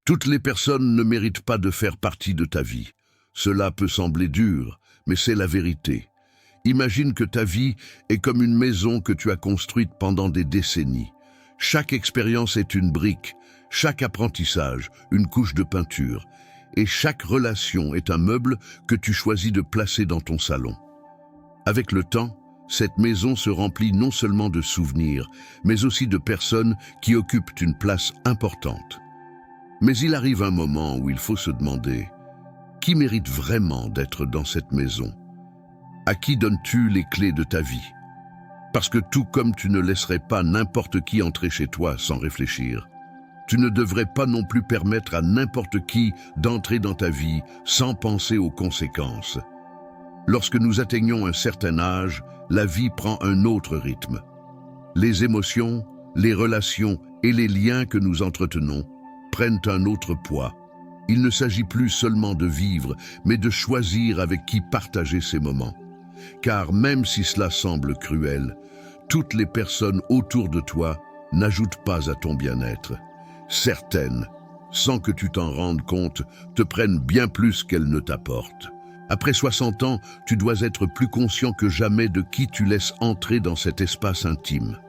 Toutes les personnes ne méritent pas de faire partie de ta vie. Cela peut sembler dur, mais c'est la vérité. Imagine que ta vie est comme une maison que tu as construite pendant des décennies. Chaque expérience est une brique, chaque apprentissage, une couche de peinture, et chaque relation est un meuble que tu choisis de placer dans ton salon. Avec le temps, cette maison se remplit non seulement de souvenirs, mais aussi de personnes qui occupent une place importante. Mais il arrive un moment où il faut se demander, qui mérite vraiment d'être dans cette maison? À qui donnes-tu les clés de ta vie? Parce que tout comme tu ne laisserais pas n'importe qui entrer chez toi sans réfléchir, tu ne devrais pas non plus permettre à n'importe qui d'entrer dans ta vie sans penser aux conséquences. Lorsque nous atteignons un certain âge, la vie prend un autre rythme. Les émotions, les relations et les liens que nous entretenons prennent un autre poids. Il ne s'agit plus seulement de vivre, mais de choisir avec qui partager ces moments. Car même si cela semble cruel, toutes les personnes autour de toi n'ajoutent pas à ton bien-être. Certaines, sans que tu t'en rendes compte, te prennent bien plus qu'elles ne t'apportent. Après 60 ans, tu dois être plus conscient que jamais de qui tu laisses entrer dans cet espace intime.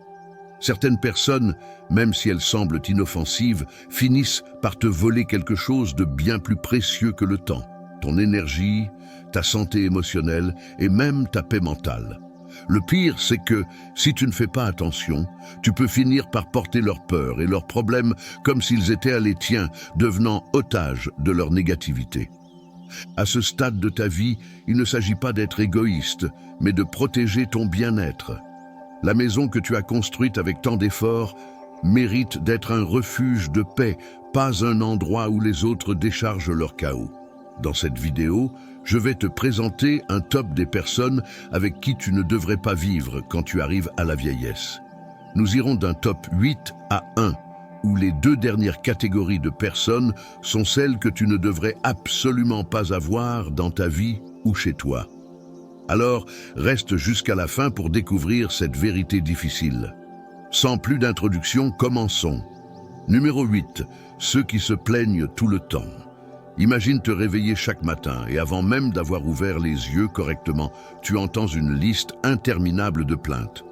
Certaines personnes, même si elles semblent inoffensives, finissent par te voler quelque chose de bien plus précieux que le temps, ton énergie, ta santé émotionnelle et même ta paix mentale. Le pire, c'est que, si tu ne fais pas attention, tu peux finir par porter leurs peurs et leurs problèmes comme s'ils étaient les tiens, devenant otages de leur négativité. À ce stade de ta vie, il ne s'agit pas d'être égoïste, mais de protéger ton bien-être. La maison que tu as construite avec tant d'efforts mérite d'être un refuge de paix, pas un endroit où les autres déchargent leur chaos. Dans cette vidéo, je vais te présenter un top des personnes avec qui tu ne devrais pas vivre quand tu arrives à la vieillesse. Nous irons d'un top 8 à 1, où les deux dernières catégories de personnes sont celles que tu ne devrais absolument pas avoir dans ta vie ou chez toi. Alors, reste jusqu'à la fin pour découvrir cette vérité difficile. Sans plus d'introduction, commençons. Numéro 8. Ceux qui se plaignent tout le temps. Imagine te réveiller chaque matin et avant même d'avoir ouvert les yeux correctement, tu entends une liste interminable de plaintes.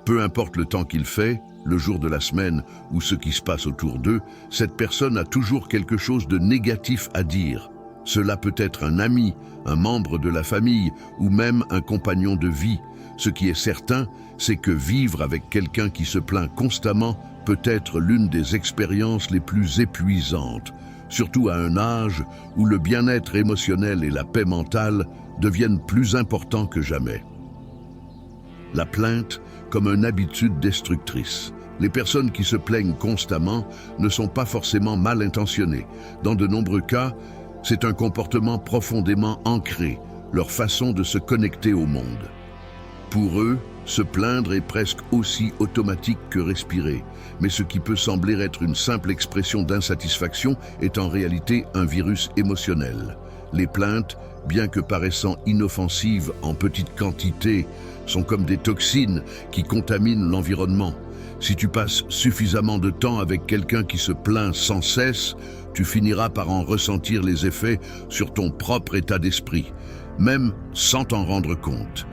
Peu importe le temps qu'il fait, le jour de la semaine ou ce qui se passe autour d'eux, cette personne a toujours quelque chose de négatif à dire. Cela peut être un ami, un membre de la famille ou même un compagnon de vie. Ce qui est certain, c'est que vivre avec quelqu'un qui se plaint constamment peut être l'une des expériences les plus épuisantes, surtout à un âge où le bien-être émotionnel et la paix mentale deviennent plus importants que jamais. La plainte comme une habitude destructrice. Les personnes qui se plaignent constamment ne sont pas forcément mal intentionnées. Dans de nombreux cas, c'est un comportement profondément ancré, leur façon de se connecter au monde. Pour eux, se plaindre est presque aussi automatique que respirer, mais ce qui peut sembler être une simple expression d'insatisfaction est en réalité un virus émotionnel. Les plaintes, bien que paraissant inoffensives en petite quantité, sont comme des toxines qui contaminent l'environnement. Si tu passes suffisamment de temps avec quelqu'un qui se plaint sans cesse, tu finiras par en ressentir les effets sur ton propre état d'esprit, même sans t'en rendre compte.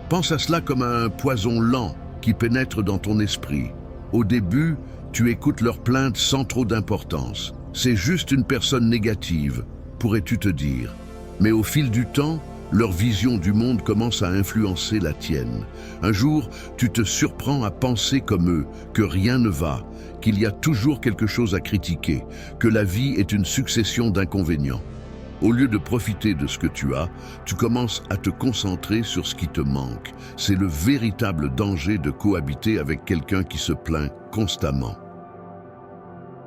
Pense à cela comme à un poison lent qui pénètre dans ton esprit. Au début, tu écoutes leurs plaintes sans trop d'importance. C'est juste une personne négative, pourrais-tu te dire. Mais au fil du temps, leur vision du monde commence à influencer la tienne. Un jour, tu te surprends à penser comme eux, que rien ne va, qu'il y a toujours quelque chose à critiquer, que la vie est une succession d'inconvénients. Au lieu de profiter de ce que tu as, tu commences à te concentrer sur ce qui te manque. C'est le véritable danger de cohabiter avec quelqu'un qui se plaint constamment.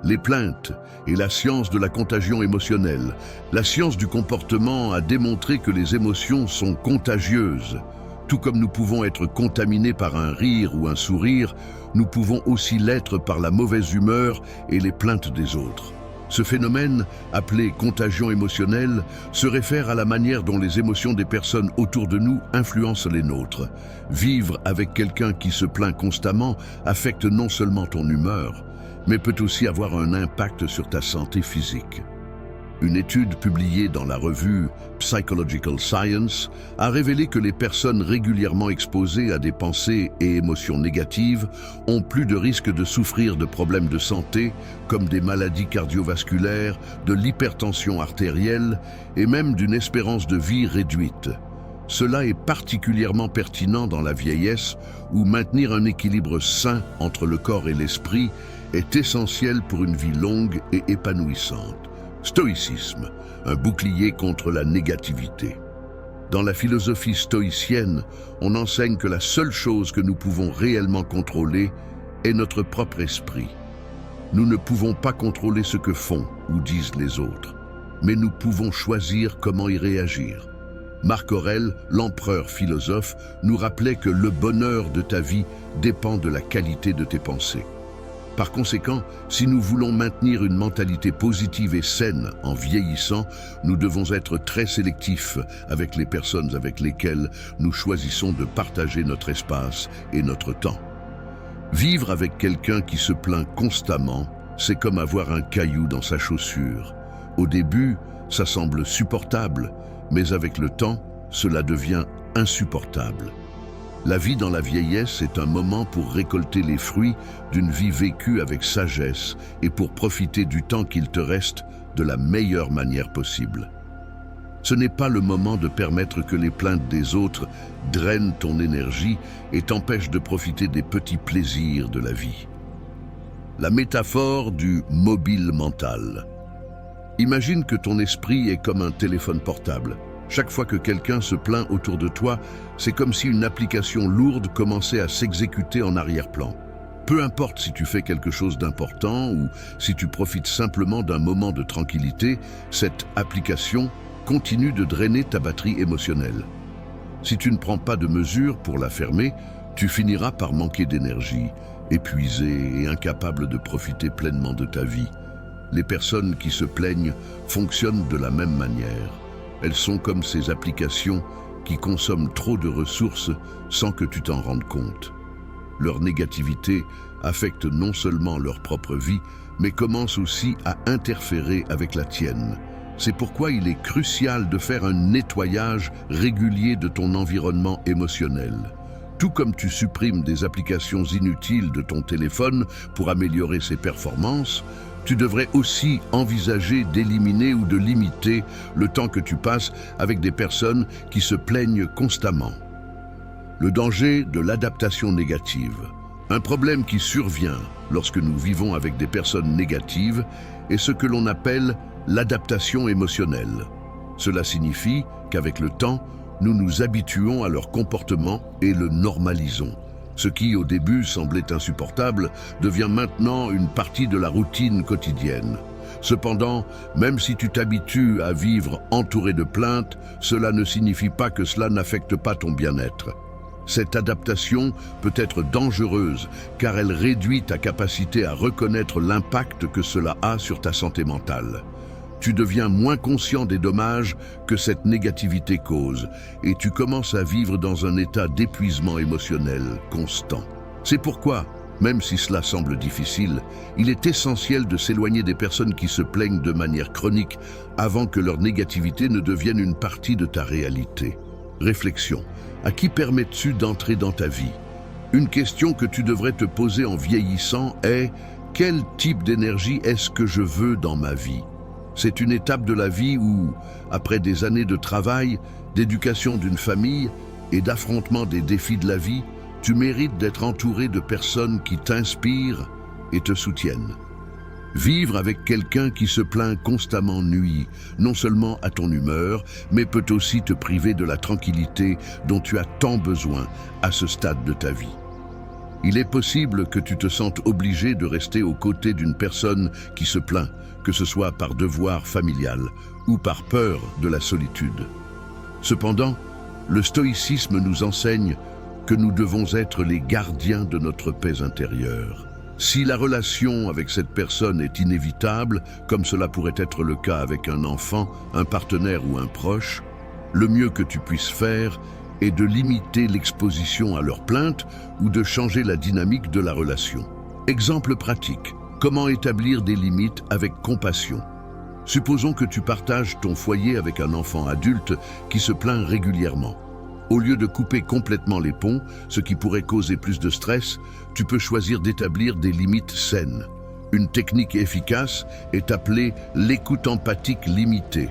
Les plaintes et la science de la contagion émotionnelle. La science du comportement a démontré que les émotions sont contagieuses. Tout comme nous pouvons être contaminés par un rire ou un sourire, nous pouvons aussi l'être par la mauvaise humeur et les plaintes des autres. Ce phénomène, appelé contagion émotionnelle, se réfère à la manière dont les émotions des personnes autour de nous influencent les nôtres. Vivre avec quelqu'un qui se plaint constamment affecte non seulement ton humeur, mais peut aussi avoir un impact sur ta santé physique. Une étude publiée dans la revue Psychological Science a révélé que les personnes régulièrement exposées à des pensées et émotions négatives ont plus de risques de souffrir de problèmes de santé comme des maladies cardiovasculaires, de l'hypertension artérielle et même d'une espérance de vie réduite. Cela est particulièrement pertinent dans la vieillesse où maintenir un équilibre sain entre le corps et l'esprit est essentiel pour une vie longue et épanouissante. Stoïcisme, un bouclier contre la négativité. Dans la philosophie stoïcienne, on enseigne que la seule chose que nous pouvons réellement contrôler est notre propre esprit. Nous ne pouvons pas contrôler ce que font ou disent les autres, mais nous pouvons choisir comment y réagir. Marc Aurèle, l'empereur philosophe, nous rappelait que le bonheur de ta vie dépend de la qualité de tes pensées. Par conséquent, si nous voulons maintenir une mentalité positive et saine en vieillissant, nous devons être très sélectifs avec les personnes avec lesquelles nous choisissons de partager notre espace et notre temps. Vivre avec quelqu'un qui se plaint constamment, c'est comme avoir un caillou dans sa chaussure. Au début, ça semble supportable, mais avec le temps, cela devient insupportable. La vie dans la vieillesse est un moment pour récolter les fruits d'une vie vécue avec sagesse et pour profiter du temps qu'il te reste de la meilleure manière possible. Ce n'est pas le moment de permettre que les plaintes des autres drainent ton énergie et t'empêchent de profiter des petits plaisirs de la vie. La métaphore du mobile mental. Imagine que ton esprit est comme un téléphone portable. Chaque fois que quelqu'un se plaint autour de toi, c'est comme si une application lourde commençait à s'exécuter en arrière-plan. Peu importe si tu fais quelque chose d'important ou si tu profites simplement d'un moment de tranquillité, cette application continue de drainer ta batterie émotionnelle. Si tu ne prends pas de mesures pour la fermer, tu finiras par manquer d'énergie, épuisé et incapable de profiter pleinement de ta vie. Les personnes qui se plaignent fonctionnent de la même manière. Elles sont comme ces applications qui consomment trop de ressources sans que tu t'en rendes compte. Leur négativité affecte non seulement leur propre vie, mais commence aussi à interférer avec la tienne. C'est pourquoi il est crucial de faire un nettoyage régulier de ton environnement émotionnel. Tout comme tu supprimes des applications inutiles de ton téléphone pour améliorer ses performances, tu devrais aussi envisager d'éliminer ou de limiter le temps que tu passes avec des personnes qui se plaignent constamment. Le danger de l'adaptation négative. Un problème qui survient lorsque nous vivons avec des personnes négatives est ce que l'on appelle l'adaptation émotionnelle. Cela signifie qu'avec le temps, nous nous habituons à leur comportement et le normalisons. Ce qui, au début, semblait insupportable, devient maintenant une partie de la routine quotidienne. Cependant, même si tu t'habitues à vivre entouré de plaintes, cela ne signifie pas que cela n'affecte pas ton bien-être. Cette adaptation peut être dangereuse car elle réduit ta capacité à reconnaître l'impact que cela a sur ta santé mentale. Tu deviens moins conscient des dommages que cette négativité cause et tu commences à vivre dans un état d'épuisement émotionnel constant. C'est pourquoi, même si cela semble difficile, il est essentiel de s'éloigner des personnes qui se plaignent de manière chronique avant que leur négativité ne devienne une partie de ta réalité. Réflexion. À qui permets-tu d'entrer dans ta vie? Une question que tu devrais te poser en vieillissant est « Quel type d'énergie est-ce que je veux dans ma vie ?» C'est une étape de la vie où, après des années de travail, d'éducation d'une famille et d'affrontement des défis de la vie, tu mérites d'être entouré de personnes qui t'inspirent et te soutiennent. Vivre avec quelqu'un qui se plaint constamment nuit, non seulement à ton humeur, mais peut aussi te priver de la tranquillité dont tu as tant besoin à ce stade de ta vie. Il est possible que tu te sentes obligé de rester aux côtés d'une personne qui se plaint, que ce soit par devoir familial ou par peur de la solitude. Cependant, le stoïcisme nous enseigne que nous devons être les gardiens de notre paix intérieure. Si la relation avec cette personne est inévitable, comme cela pourrait être le cas avec un enfant, un partenaire ou un proche, le mieux que tu puisses faire est de limiter l'exposition à leurs plaintes ou de changer la dynamique de la relation. Exemple pratique. Comment établir des limites avec compassion? Supposons que tu partages ton foyer avec un enfant adulte qui se plaint régulièrement. Au lieu de couper complètement les ponts, ce qui pourrait causer plus de stress, tu peux choisir d'établir des limites saines. Une technique efficace est appelée l'écoute empathique limitée.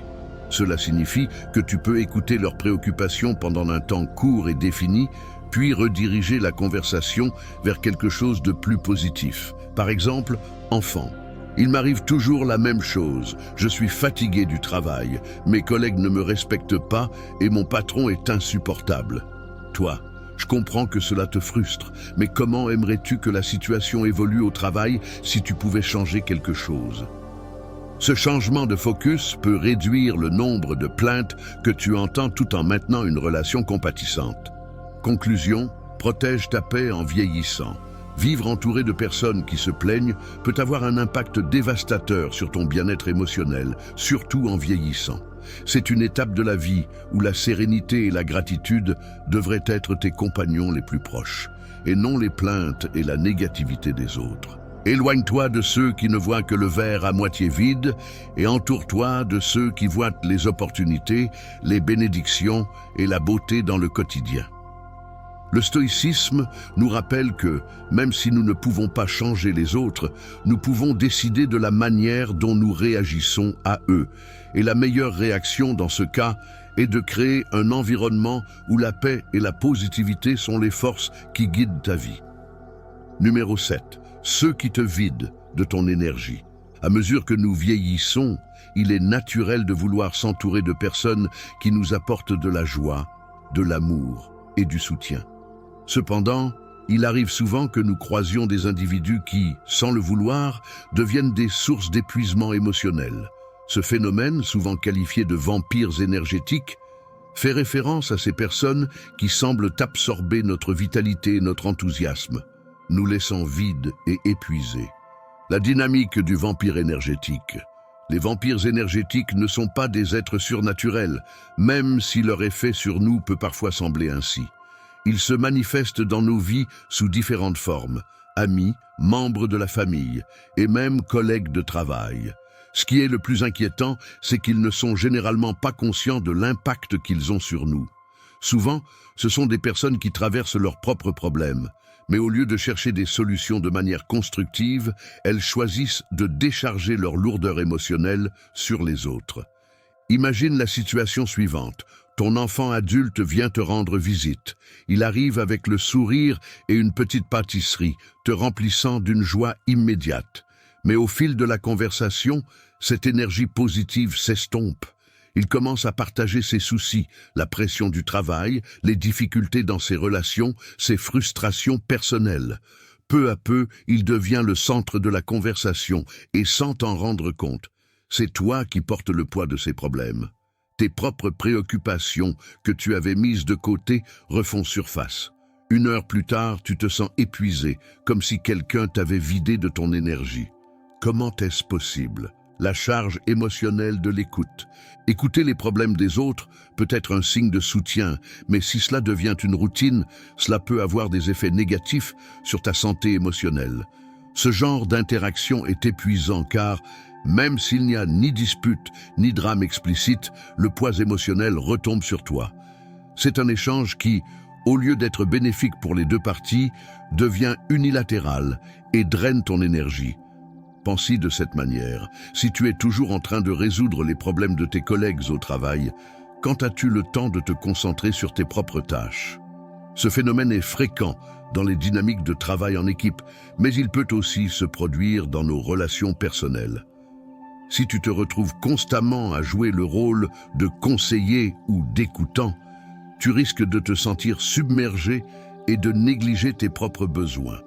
Cela signifie que tu peux écouter leurs préoccupations pendant un temps court et défini, puis rediriger la conversation vers quelque chose de plus positif. Par exemple, enfant. Il m'arrive toujours la même chose. Je suis fatigué du travail. Mes collègues ne me respectent pas et mon patron est insupportable. Toi, je comprends que cela te frustre, mais comment aimerais-tu que la situation évolue au travail si tu pouvais changer quelque chose? Ce changement de focus peut réduire le nombre de plaintes que tu entends tout en maintenant une relation compatissante. Conclusion, protège ta paix en vieillissant. Vivre entouré de personnes qui se plaignent peut avoir un impact dévastateur sur ton bien-être émotionnel, surtout en vieillissant. C'est une étape de la vie où la sérénité et la gratitude devraient être tes compagnons les plus proches, et non les plaintes et la négativité des autres. Éloigne-toi de ceux qui ne voient que le verre à moitié vide et entoure-toi de ceux qui voient les opportunités, les bénédictions et la beauté dans le quotidien. Le stoïcisme nous rappelle que, même si nous ne pouvons pas changer les autres, nous pouvons décider de la manière dont nous réagissons à eux. Et la meilleure réaction dans ce cas est de créer un environnement où la paix et la positivité sont les forces qui guident ta vie. Numéro 7. Ceux qui te vident de ton énergie. À mesure que nous vieillissons, il est naturel de vouloir s'entourer de personnes qui nous apportent de la joie, de l'amour et du soutien. Cependant, il arrive souvent que nous croisions des individus qui, sans le vouloir, deviennent des sources d'épuisement émotionnel. Ce phénomène, souvent qualifié de vampires énergétiques, fait référence à ces personnes qui semblent absorber notre vitalité et notre enthousiasme, nous laissant vides et épuisés. La dynamique du vampire énergétique. Les vampires énergétiques ne sont pas des êtres surnaturels, même si leur effet sur nous peut parfois sembler ainsi. Ils se manifestent dans nos vies sous différentes formes, amis, membres de la famille et même collègues de travail. Ce qui est le plus inquiétant, c'est qu'ils ne sont généralement pas conscients de l'impact qu'ils ont sur nous. Souvent, ce sont des personnes qui traversent leurs propres problèmes, mais au lieu de chercher des solutions de manière constructive, elles choisissent de décharger leur lourdeur émotionnelle sur les autres. Imagine la situation suivante. Ton enfant adulte vient te rendre visite. Il arrive avec le sourire et une petite pâtisserie, te remplissant d'une joie immédiate. Mais au fil de la conversation, cette énergie positive s'estompe. Il commence à partager ses soucis, la pression du travail, les difficultés dans ses relations, ses frustrations personnelles. Peu à peu, il devient le centre de la conversation et sans t'en rendre compte, c'est toi qui portes le poids de ses problèmes. Tes propres préoccupations que tu avais mises de côté refont surface. 1 heure plus tard, tu te sens épuisé, comme si quelqu'un t'avait vidé de ton énergie. Comment est-ce possible? La charge émotionnelle de l'écoute. Écouter les problèmes des autres peut être un signe de soutien, mais si cela devient une routine, cela peut avoir des effets négatifs sur ta santé émotionnelle. Ce genre d'interaction est épuisant car, même s'il n'y a ni dispute, ni drame explicite, le poids émotionnel retombe sur toi. C'est un échange qui, au lieu d'être bénéfique pour les deux parties, devient unilatéral et draine ton énergie. Pense-y de cette manière. Si tu es toujours en train de résoudre les problèmes de tes collègues au travail, quand as-tu le temps de te concentrer sur tes propres tâches? Ce phénomène est fréquent dans les dynamiques de travail en équipe, mais il peut aussi se produire dans nos relations personnelles. Si tu te retrouves constamment à jouer le rôle de conseiller ou d'écoutant, tu risques de te sentir submergé et de négliger tes propres besoins.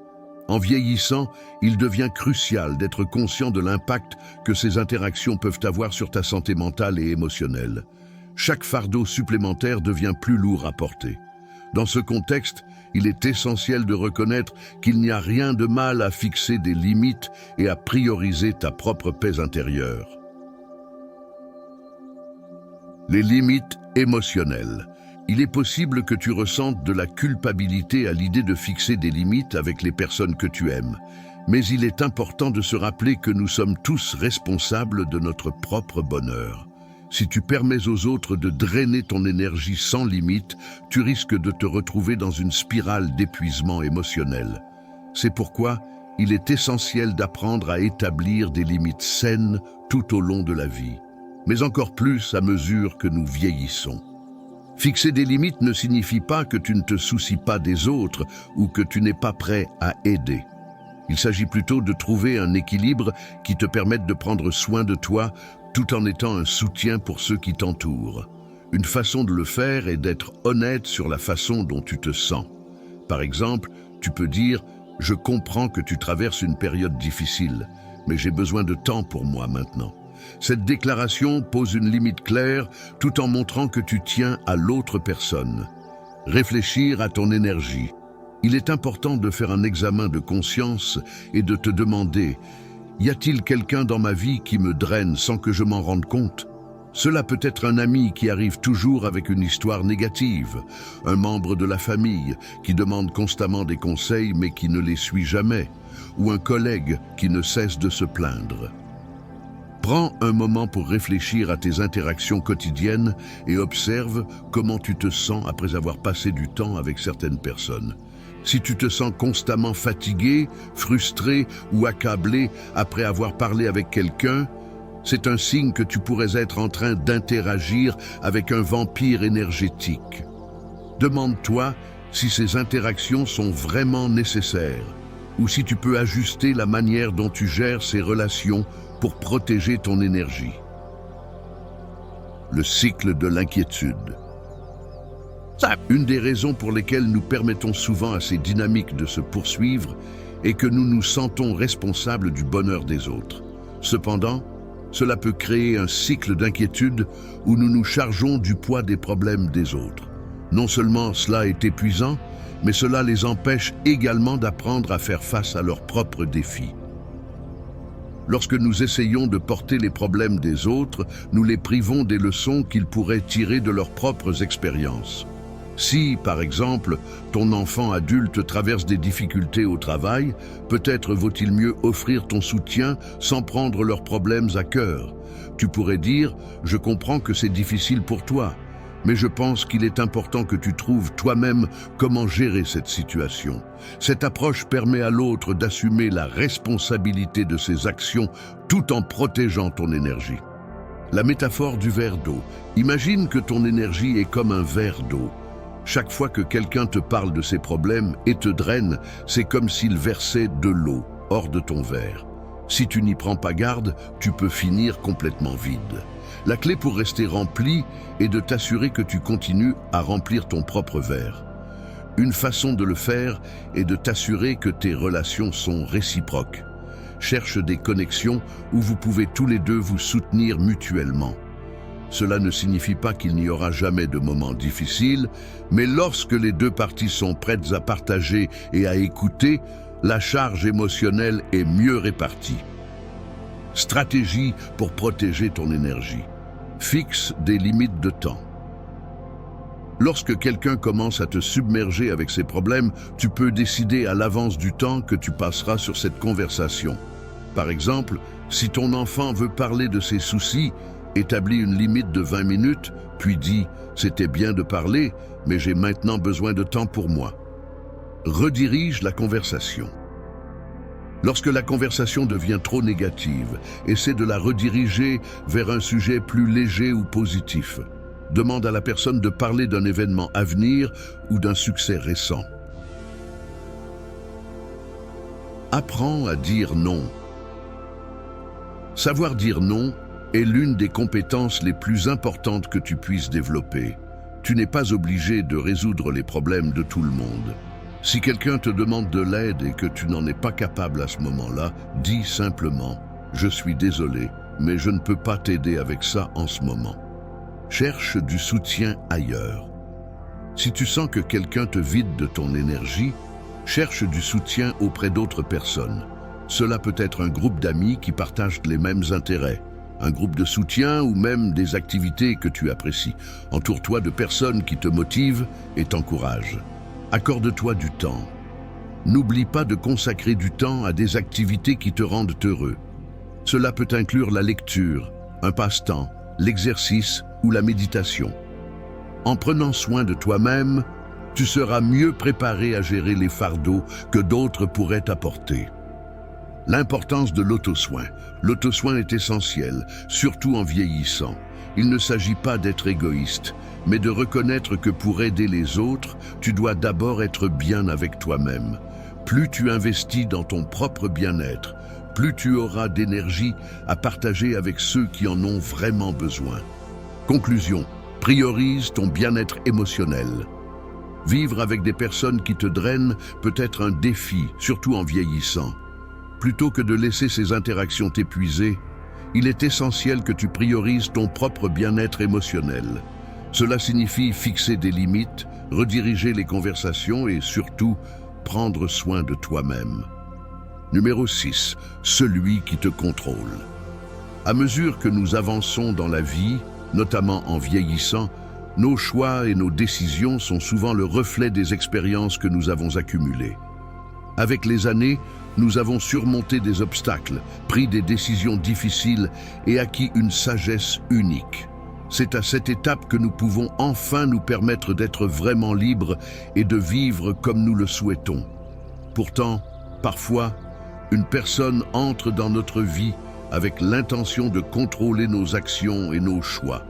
En vieillissant, il devient crucial d'être conscient de l'impact que ces interactions peuvent avoir sur ta santé mentale et émotionnelle. Chaque fardeau supplémentaire devient plus lourd à porter. Dans ce contexte, il est essentiel de reconnaître qu'il n'y a rien de mal à fixer des limites et à prioriser ta propre paix intérieure. Les limites émotionnelles. Il est possible que tu ressentes de la culpabilité à l'idée de fixer des limites avec les personnes que tu aimes. Mais il est important de se rappeler que nous sommes tous responsables de notre propre bonheur. Si tu permets aux autres de drainer ton énergie sans limite, tu risques de te retrouver dans une spirale d'épuisement émotionnel. C'est pourquoi il est essentiel d'apprendre à établir des limites saines tout au long de la vie, mais encore plus à mesure que nous vieillissons. Fixer des limites ne signifie pas que tu ne te soucies pas des autres ou que tu n'es pas prêt à aider. Il s'agit plutôt de trouver un équilibre qui te permette de prendre soin de toi tout en étant un soutien pour ceux qui t'entourent. Une façon de le faire est d'être honnête sur la façon dont tu te sens. Par exemple, tu peux dire « Je comprends que tu traverses une période difficile, mais j'ai besoin de temps pour moi maintenant ». Cette déclaration pose une limite claire tout en montrant que tu tiens à l'autre personne. Réfléchir à ton énergie. Il est important de faire un examen de conscience et de te demander « Y a-t-il quelqu'un dans ma vie qui me draine sans que je m'en rende compte ?» Cela peut être un ami qui arrive toujours avec une histoire négative, un membre de la famille qui demande constamment des conseils mais qui ne les suit jamais, ou un collègue qui ne cesse de se plaindre. Prends un moment pour réfléchir à tes interactions quotidiennes et observe comment tu te sens après avoir passé du temps avec certaines personnes. Si tu te sens constamment fatigué, frustré ou accablé après avoir parlé avec quelqu'un, c'est un signe que tu pourrais être en train d'interagir avec un vampire énergétique. Demande-toi si ces interactions sont vraiment nécessaires ou si tu peux ajuster la manière dont tu gères ces relations pour protéger ton énergie. Le cycle de l'inquiétude. Une des raisons pour lesquelles nous permettons souvent à ces dynamiques de se poursuivre est que nous nous sentons responsables du bonheur des autres. Cependant, cela peut créer un cycle d'inquiétude où nous nous chargeons du poids des problèmes des autres. Non seulement cela est épuisant, mais cela les empêche également d'apprendre à faire face à leurs propres défis. Lorsque nous essayons de porter les problèmes des autres, nous les privons des leçons qu'ils pourraient tirer de leurs propres expériences. Si, par exemple, ton enfant adulte traverse des difficultés au travail, peut-être vaut-il mieux offrir ton soutien sans prendre leurs problèmes à cœur. Tu pourrais dire « Je comprends que c'est difficile pour toi, mais je pense qu'il est important que tu trouves toi-même comment gérer cette situation. » Cette approche permet à l'autre d'assumer la responsabilité de ses actions tout en protégeant ton énergie. La métaphore du verre d'eau. Imagine que ton énergie est comme un verre d'eau. Chaque fois que quelqu'un te parle de ses problèmes et te draine, c'est comme s'il versait de l'eau hors de ton verre. Si tu n'y prends pas garde, tu peux finir complètement vide. La clé pour rester rempli est de t'assurer que tu continues à remplir ton propre verre. Une façon de le faire est de t'assurer que tes relations sont réciproques. Cherche des connexions où vous pouvez tous les deux vous soutenir mutuellement. Cela ne signifie pas qu'il n'y aura jamais de moments difficiles, mais lorsque les deux parties sont prêtes à partager et à écouter, la charge émotionnelle est mieux répartie. Stratégie pour protéger ton énergie. Fixe des limites de temps. Lorsque quelqu'un commence à te submerger avec ses problèmes, tu peux décider à l'avance du temps que tu passeras sur cette conversation. Par exemple, si ton enfant veut parler de ses soucis, établis une limite de 20 minutes, puis dis « C'était bien de parler, mais j'ai maintenant besoin de temps pour moi ». Redirige la conversation. Lorsque la conversation devient trop négative, essaie de la rediriger vers un sujet plus léger ou positif. Demande à la personne de parler d'un événement à venir ou d'un succès récent. Apprends à dire non. Savoir dire non est l'une des compétences les plus importantes que tu puisses développer. Tu n'es pas obligé de résoudre les problèmes de tout le monde. Si quelqu'un te demande de l'aide et que tu n'en es pas capable à ce moment-là, dis simplement « Je suis désolé, mais je ne peux pas t'aider avec ça en ce moment ». Cherche du soutien ailleurs. Si tu sens que quelqu'un te vide de ton énergie, cherche du soutien auprès d'autres personnes. Cela peut être un groupe d'amis qui partagent les mêmes intérêts, un groupe de soutien ou même des activités que tu apprécies. Entoure-toi de personnes qui te motivent et t'encouragent. Accorde-toi du temps. N'oublie pas de consacrer du temps à des activités qui te rendent heureux. Cela peut inclure la lecture, un passe-temps, l'exercice ou la méditation. En prenant soin de toi-même, tu seras mieux préparé à gérer les fardeaux que d'autres pourraient t'apporter. L'importance de l'auto-soin. L'auto-soin est essentiel, surtout en vieillissant. Il ne s'agit pas d'être égoïste, mais de reconnaître que pour aider les autres, tu dois d'abord être bien avec toi-même. Plus tu investis dans ton propre bien-être, plus tu auras d'énergie à partager avec ceux qui en ont vraiment besoin. Conclusion, priorise ton bien-être émotionnel. Vivre avec des personnes qui te drainent peut être un défi, surtout en vieillissant. Plutôt que de laisser ces interactions t'épuiser, il est essentiel que tu priorises ton propre bien-être émotionnel. Cela signifie fixer des limites, rediriger les conversations et surtout, prendre soin de toi-même. Numéro 6. Celui qui te contrôle. À mesure que nous avançons dans la vie, notamment en vieillissant, nos choix et nos décisions sont souvent le reflet des expériences que nous avons accumulées. Avec les années, nous avons surmonté des obstacles, pris des décisions difficiles et acquis une sagesse unique. C'est à cette étape que nous pouvons enfin nous permettre d'être vraiment libres et de vivre comme nous le souhaitons. Pourtant, parfois, une personne entre dans notre vie avec l'intention de contrôler nos actions et nos choix,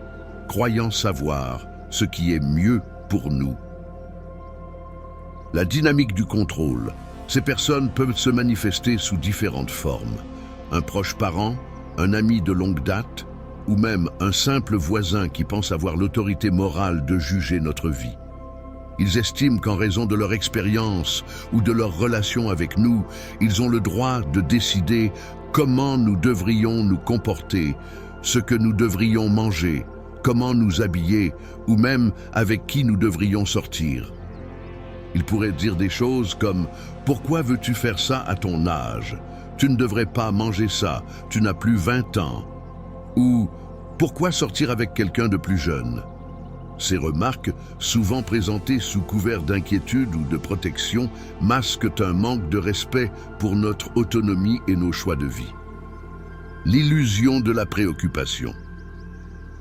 croyant savoir ce qui est mieux pour nous. La dynamique du contrôle. Ces personnes peuvent se manifester sous différentes formes. Un proche parent, un ami de longue date, ou même un simple voisin qui pense avoir l'autorité morale de juger notre vie. Ils estiment qu'en raison de leur expérience ou de leur relation avec nous, ils ont le droit de décider comment nous devrions nous comporter, ce que nous devrions manger, comment nous habiller ou même avec qui nous devrions sortir. Ils pourraient dire des choses comme « Pourquoi veux-tu faire ça à ton âge? Tu ne devrais pas manger ça, tu n'as plus 20 ans. » Ou « Pourquoi sortir avec quelqu'un de plus jeune ?» Ces remarques, souvent présentées sous couvert d'inquiétude ou de protection, masquent un manque de respect pour notre autonomie et nos choix de vie. L'illusion de la préoccupation.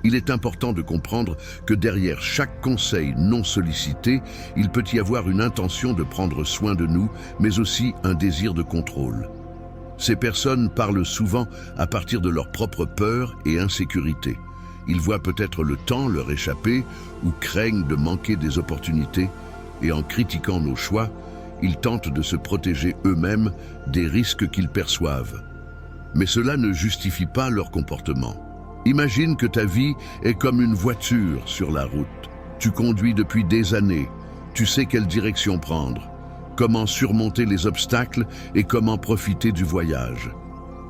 Il est important de comprendre que derrière chaque conseil non sollicité, il peut y avoir une intention de prendre soin de nous, mais aussi un désir de contrôle. Ces personnes parlent souvent à partir de leur propre peur et insécurité. Ils voient peut-être le temps leur échapper ou craignent de manquer des opportunités, et en critiquant nos choix, ils tentent de se protéger eux-mêmes des risques qu'ils perçoivent. Mais cela ne justifie pas leur comportement. Imagine que ta vie est comme une voiture sur la route. Tu conduis depuis des années, tu sais quelle direction prendre, comment surmonter les obstacles et comment profiter du voyage.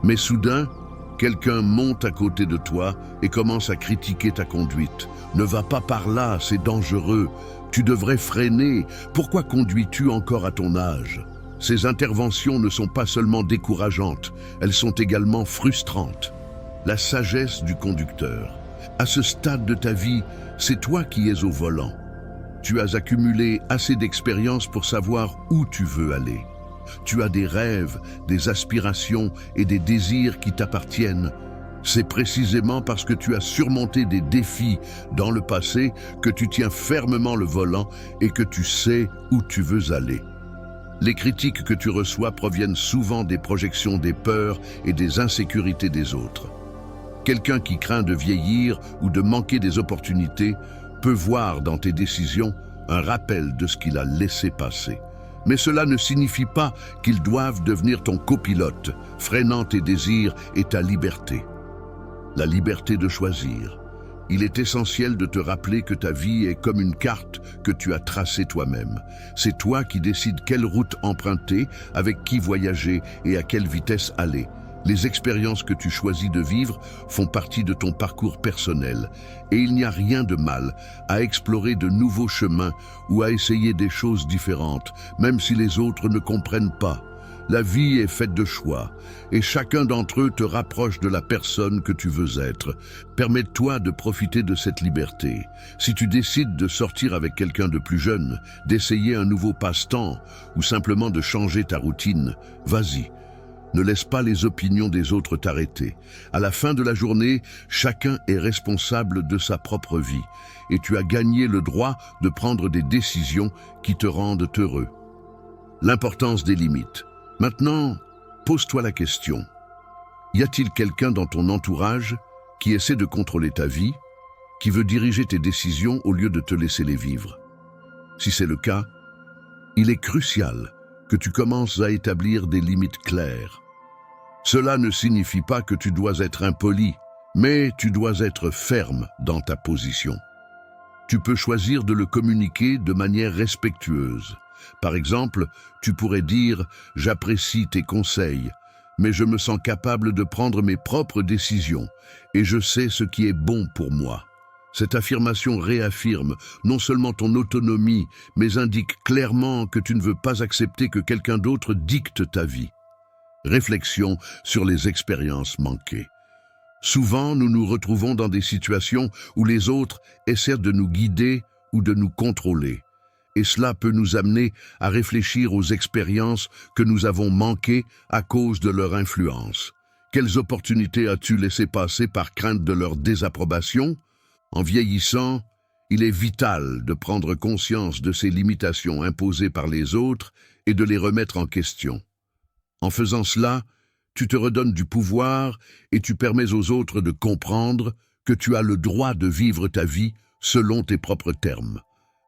Mais soudain, quelqu'un monte à côté de toi et commence à critiquer ta conduite. Ne va pas par là, c'est dangereux. Tu devrais freiner. Pourquoi conduis-tu encore à ton âge? Ces interventions ne sont pas seulement décourageantes, elles sont également frustrantes. La sagesse du conducteur. À ce stade de ta vie, c'est toi qui es au volant. Tu as accumulé assez d'expérience pour savoir où tu veux aller. Tu as des rêves, des aspirations et des désirs qui t'appartiennent. C'est précisément parce que tu as surmonté des défis dans le passé que tu tiens fermement le volant et que tu sais où tu veux aller. Les critiques que tu reçois proviennent souvent des projections des peurs et des insécurités des autres. Quelqu'un qui craint de vieillir ou de manquer des opportunités peut voir dans tes décisions un rappel de ce qu'il a laissé passer. Mais cela ne signifie pas qu'ils doivent devenir ton copilote, freinant tes désirs et ta liberté. La liberté de choisir. Il est essentiel de te rappeler que ta vie est comme une carte que tu as tracée toi-même. C'est toi qui décides quelle route emprunter, avec qui voyager et à quelle vitesse aller. Les expériences que tu choisis de vivre font partie de ton parcours personnel et il n'y a rien de mal à explorer de nouveaux chemins ou à essayer des choses différentes, même si les autres ne comprennent pas. La vie est faite de choix, et chacun d'entre eux te rapproche de la personne que tu veux être. Permets-toi de profiter de cette liberté. Si tu décides de sortir avec quelqu'un de plus jeune, d'essayer un nouveau passe-temps, ou simplement de changer ta routine, vas-y. Ne laisse pas les opinions des autres t'arrêter. À la fin de la journée, chacun est responsable de sa propre vie, et tu as gagné le droit de prendre des décisions qui te rendent heureux. L'importance des limites. Maintenant, pose-toi la question. Y a-t-il quelqu'un dans ton entourage qui essaie de contrôler ta vie, qui veut diriger tes décisions au lieu de te laisser les vivre? Si c'est le cas, il est crucial que tu commences à établir des limites claires. Cela ne signifie pas que tu dois être impoli, mais tu dois être ferme dans ta position. Tu peux choisir de le communiquer de manière respectueuse. Par exemple, tu pourrais dire « J'apprécie tes conseils, mais je me sens capable de prendre mes propres décisions et je sais ce qui est bon pour moi. » Cette affirmation réaffirme non seulement ton autonomie, mais indique clairement que tu ne veux pas accepter que quelqu'un d'autre dicte ta vie. Réflexion sur les expériences manquées. Souvent, nous nous retrouvons dans des situations où les autres essaient de nous guider ou de nous contrôler. Et cela peut nous amener à réfléchir aux expériences que nous avons manquées à cause de leur influence. Quelles opportunités as-tu laissé passer par crainte de leur désapprobation? En vieillissant, il est vital de prendre conscience de ces limitations imposées par les autres et de les remettre en question. En faisant cela, tu te redonnes du pouvoir et tu permets aux autres de comprendre que tu as le droit de vivre ta vie selon tes propres termes.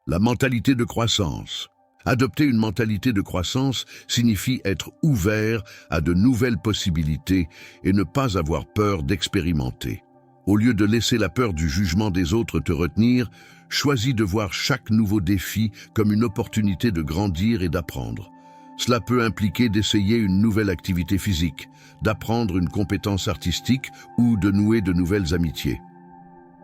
La mentalité de croissance. Adopter une mentalité de croissance signifie être ouvert à de nouvelles possibilités et ne pas avoir peur d'expérimenter. Au lieu de laisser la peur du jugement des autres te retenir, choisis de voir chaque nouveau défi comme une opportunité de grandir et d'apprendre. Cela peut impliquer d'essayer une nouvelle activité physique, d'apprendre une compétence artistique ou de nouer de nouvelles amitiés.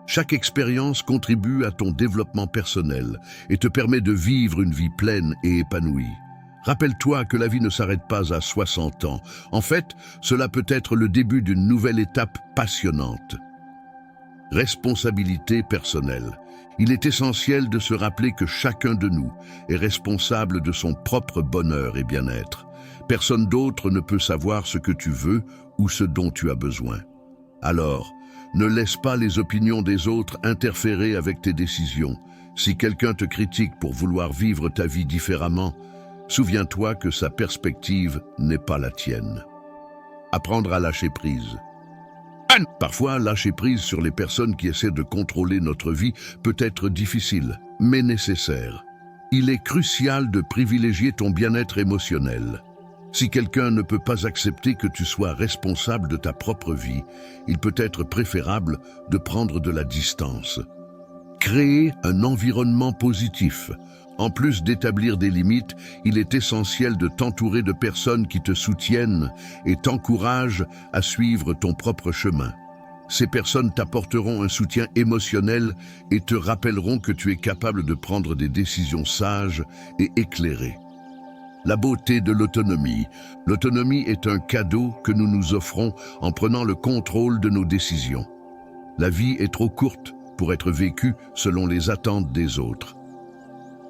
Chaque expérience contribue à ton développement personnel et te permet de vivre une vie pleine et épanouie. Rappelle-toi que la vie ne s'arrête pas à 60 ans. En fait, cela peut être le début d'une nouvelle étape passionnante. Responsabilité personnelle. Il est essentiel de se rappeler que chacun de nous est responsable de son propre bonheur et bien-être. Personne d'autre ne peut savoir ce que tu veux ou ce dont tu as besoin. Alors, ne laisse pas les opinions des autres interférer avec tes décisions. Si quelqu'un te critique pour vouloir vivre ta vie différemment, souviens-toi que sa perspective n'est pas la tienne. Apprendre à lâcher prise. Parfois, lâcher prise sur les personnes qui essaient de contrôler notre vie peut être difficile, mais nécessaire. Il est crucial de privilégier ton bien-être émotionnel. Si quelqu'un ne peut pas accepter que tu sois responsable de ta propre vie, il peut être préférable de prendre de la distance. Créer un environnement positif. En plus d'établir des limites, il est essentiel de t'entourer de personnes qui te soutiennent et t'encouragent à suivre ton propre chemin. Ces personnes t'apporteront un soutien émotionnel et te rappelleront que tu es capable de prendre des décisions sages et éclairées. La beauté de l'autonomie. L'autonomie est un cadeau que nous nous offrons en prenant le contrôle de nos décisions. La vie est trop courte pour être vécue selon les attentes des autres.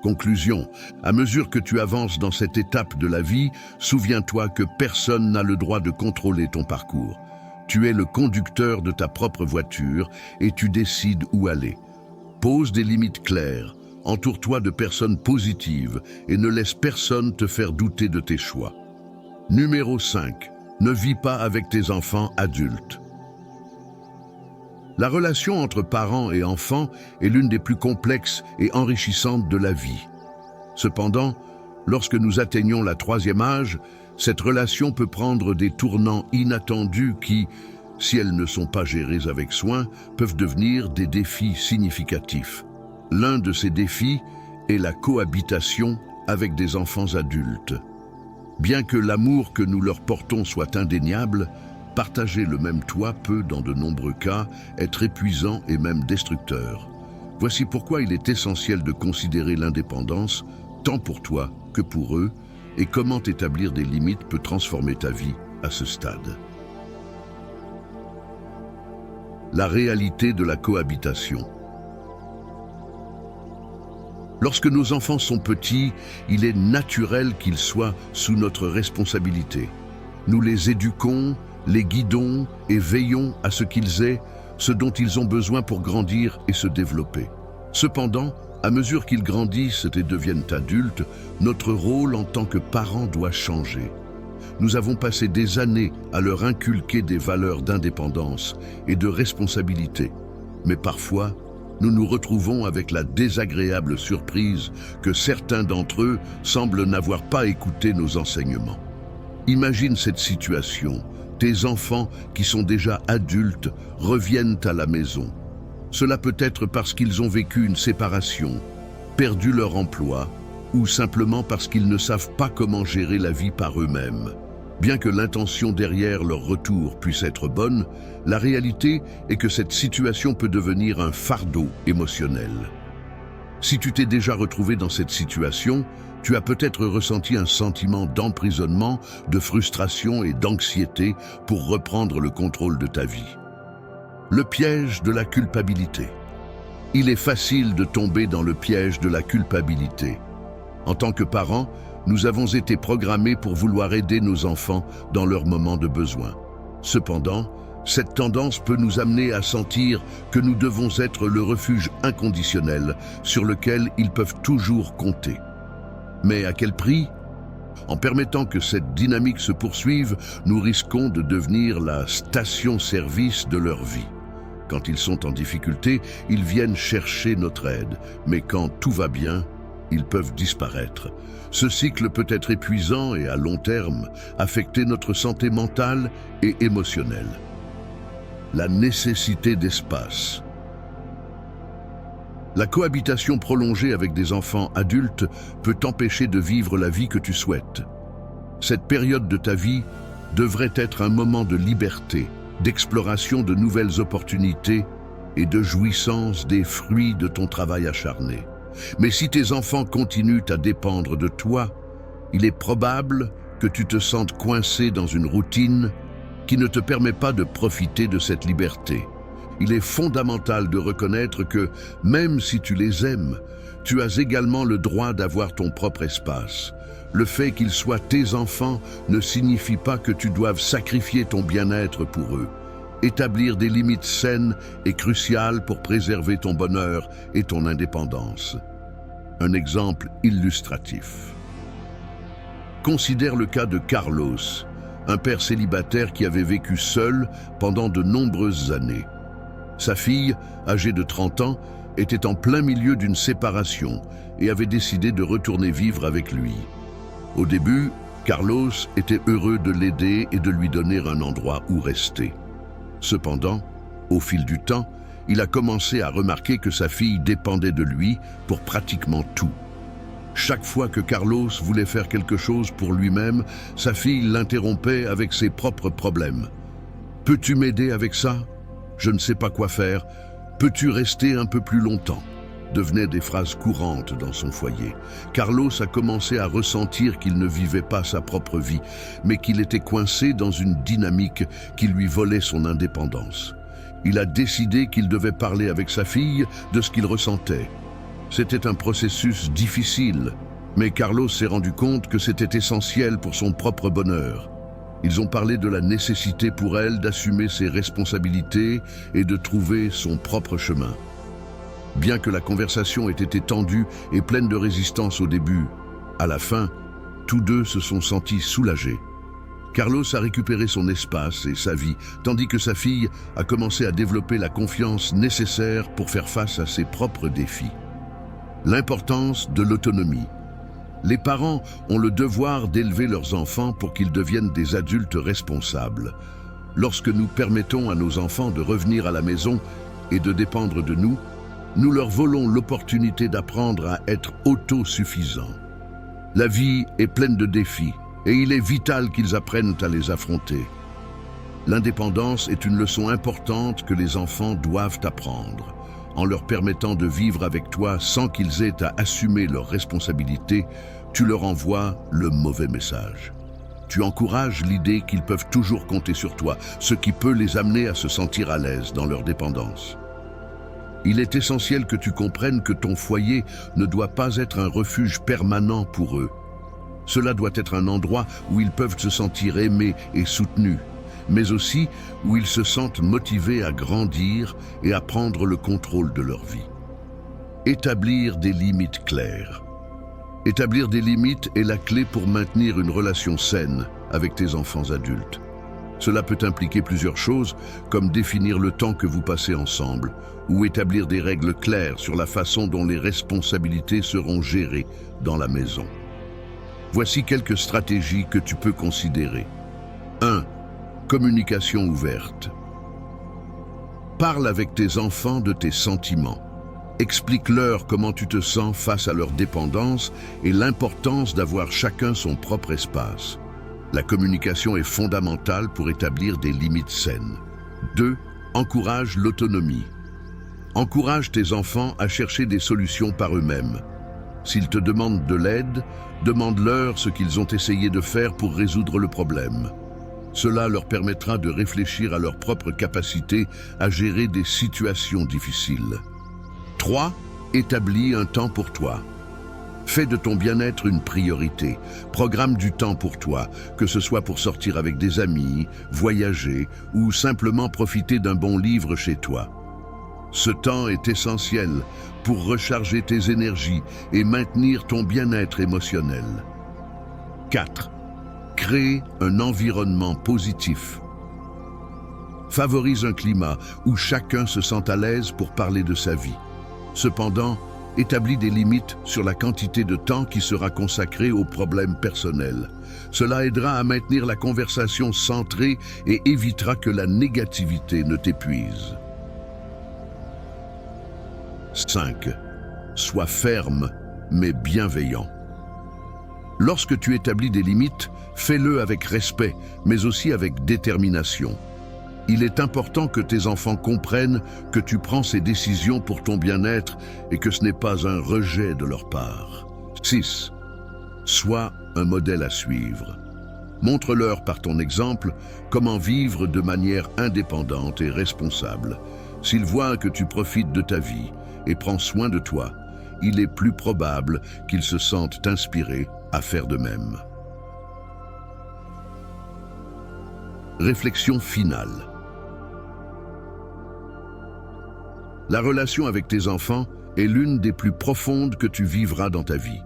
Conclusion. À mesure que tu avances dans cette étape de la vie, souviens-toi que personne n'a le droit de contrôler ton parcours. Tu es le conducteur de ta propre voiture et tu décides où aller. Pose des limites claires. Entoure-toi de personnes positives et ne laisse personne te faire douter de tes choix. Numéro 5. Ne vis pas avec tes enfants adultes. La relation entre parents et enfants est l'une des plus complexes et enrichissantes de la vie. Cependant, lorsque nous atteignons la 3e âge, cette relation peut prendre des tournants inattendus qui, si elles ne sont pas gérées avec soin, peuvent devenir des défis significatifs. L'un de ces défis est la cohabitation avec des enfants adultes. Bien que l'amour que nous leur portons soit indéniable, partager le même toit peut, dans de nombreux cas, être épuisant et même destructeur. Voici pourquoi il est essentiel de considérer l'indépendance, tant pour toi que pour eux, et comment établir des limites peut transformer ta vie à ce stade. La réalité de la cohabitation. Lorsque nos enfants sont petits, il est naturel qu'ils soient sous notre responsabilité. Nous les éduquons, les guidons et veillons à ce qu'ils aient ce dont ils ont besoin pour grandir et se développer. Cependant, à mesure qu'ils grandissent et deviennent adultes, notre rôle en tant que parents doit changer. Nous avons passé des années à leur inculquer des valeurs d'indépendance et de responsabilité. Mais parfois, nous nous retrouvons avec la désagréable surprise que certains d'entre eux semblent n'avoir pas écouté nos enseignements. Imagine cette situation. Tes enfants, qui sont déjà adultes, reviennent à la maison. Cela peut être parce qu'ils ont vécu une séparation, perdu leur emploi, ou simplement parce qu'ils ne savent pas comment gérer la vie par eux-mêmes. Bien que l'intention derrière leur retour puisse être bonne, la réalité est que cette situation peut devenir un fardeau émotionnel. Si tu t'es déjà retrouvé dans cette situation, tu as peut-être ressenti un sentiment d'emprisonnement, de frustration et d'anxiété pour reprendre le contrôle de ta vie. Le piège de la culpabilité. Il est facile de tomber dans le piège de la culpabilité. En tant que parents, nous avons été programmés pour vouloir aider nos enfants dans leurs moments de besoin. Cependant, cette tendance peut nous amener à sentir que nous devons être le refuge inconditionnel sur lequel ils peuvent toujours compter. Mais à quel prix ? En permettant que cette dynamique se poursuive, nous risquons de devenir la station-service de leur vie. Quand ils sont en difficulté, ils viennent chercher notre aide, mais quand tout va bien, ils peuvent disparaître. Ce cycle peut être épuisant et à long terme, affecter notre santé mentale et émotionnelle. La nécessité d'espace. La cohabitation prolongée avec des enfants adultes peut t'empêcher de vivre la vie que tu souhaites. Cette période de ta vie devrait être un moment de liberté, d'exploration de nouvelles opportunités et de jouissance des fruits de ton travail acharné. Mais si tes enfants continuent à dépendre de toi, il est probable que tu te sentes coincé dans une routine qui ne te permet pas de profiter de cette liberté. Il est fondamental de reconnaître que, même si tu les aimes, tu as également le droit d'avoir ton propre espace. Le fait qu'ils soient tes enfants ne signifie pas que tu doives sacrifier ton bien-être pour eux. Établir des limites saines est crucial pour préserver ton bonheur et ton indépendance. Un exemple illustratif. Considère le cas de Carlos, un père célibataire qui avait vécu seul pendant de nombreuses années. Sa fille, âgée de 30 ans, était en plein milieu d'une séparation et avait décidé de retourner vivre avec lui. Au début, Carlos était heureux de l'aider et de lui donner un endroit où rester. Cependant, au fil du temps, il a commencé à remarquer que sa fille dépendait de lui pour pratiquement tout. Chaque fois que Carlos voulait faire quelque chose pour lui-même, sa fille l'interrompait avec ses propres problèmes. « Peux-tu m'aider avec ça ? Je ne sais pas quoi faire. Peux-tu rester un peu plus longtemps ?» devenaient des phrases courantes dans son foyer. Carlos a commencé à ressentir qu'il ne vivait pas sa propre vie, mais qu'il était coincé dans une dynamique qui lui volait son indépendance. Il a décidé qu'il devait parler avec sa fille de ce qu'il ressentait. C'était un processus difficile, mais Carlos s'est rendu compte que c'était essentiel pour son propre bonheur. Ils ont parlé de la nécessité pour elle d'assumer ses responsabilités et de trouver son propre chemin. Bien que la conversation ait été tendue et pleine de résistance au début, à la fin, tous deux se sont sentis soulagés. Carlos a récupéré son espace et sa vie, tandis que sa fille a commencé à développer la confiance nécessaire pour faire face à ses propres défis. L'importance de l'autonomie. Les parents ont le devoir d'élever leurs enfants pour qu'ils deviennent des adultes responsables. Lorsque nous permettons à nos enfants de revenir à la maison et de dépendre de nous, nous leur volons l'opportunité d'apprendre à être autosuffisants. La vie est pleine de défis et il est vital qu'ils apprennent à les affronter. L'indépendance est une leçon importante que les enfants doivent apprendre. En leur permettant de vivre avec toi sans qu'ils aient à assumer leurs responsabilités, tu leur envoies le mauvais message. Tu encourages l'idée qu'ils peuvent toujours compter sur toi, ce qui peut les amener à se sentir à l'aise dans leur dépendance. Il est essentiel que tu comprennes que ton foyer ne doit pas être un refuge permanent pour eux. Cela doit être un endroit où ils peuvent se sentir aimés et soutenus, mais aussi où ils se sentent motivés à grandir et à prendre le contrôle de leur vie. Établir des limites claires. Établir des limites est la clé pour maintenir une relation saine avec tes enfants adultes. Cela peut impliquer plusieurs choses, comme définir le temps que vous passez ensemble, ou établir des règles claires sur la façon dont les responsabilités seront gérées dans la maison. Voici quelques stratégies que tu peux considérer. 1. Communication ouverte. Parle avec tes enfants de tes sentiments. Explique-leur comment tu te sens face à leur dépendance et l'importance d'avoir chacun son propre espace. La communication est fondamentale pour établir des limites saines. 2. Encourage l'autonomie. Encourage tes enfants à chercher des solutions par eux-mêmes. S'ils te demandent de l'aide, demande-leur ce qu'ils ont essayé de faire pour résoudre le problème. Cela leur permettra de réfléchir à leur propre capacité à gérer des situations difficiles. 3. Établis un temps pour toi. Fais de ton bien-être une priorité. Programme du temps pour toi, que ce soit pour sortir avec des amis, voyager ou simplement profiter d'un bon livre chez toi. Ce temps est essentiel pour recharger tes énergies et maintenir ton bien-être émotionnel. 4. Crée un environnement positif. Favorise un climat où chacun se sent à l'aise pour parler de sa vie. Cependant, établis des limites sur la quantité de temps qui sera consacré aux problèmes personnels. Cela aidera à maintenir la conversation centrée et évitera que la négativité ne t'épuise. 5. Sois ferme, mais bienveillant. Lorsque tu établis des limites, fais-le avec respect, mais aussi avec détermination. Il est important que tes enfants comprennent que tu prends ces décisions pour ton bien-être et que ce n'est pas un rejet de leur part. 6. Sois un modèle à suivre. Montre-leur par ton exemple comment vivre de manière indépendante et responsable. S'ils voient que tu profites de ta vie et prends soin de toi, il est plus probable qu'ils se sentent inspirés à faire de même. Réflexion finale. La relation avec tes enfants est l'une des plus profondes que tu vivras dans ta vie.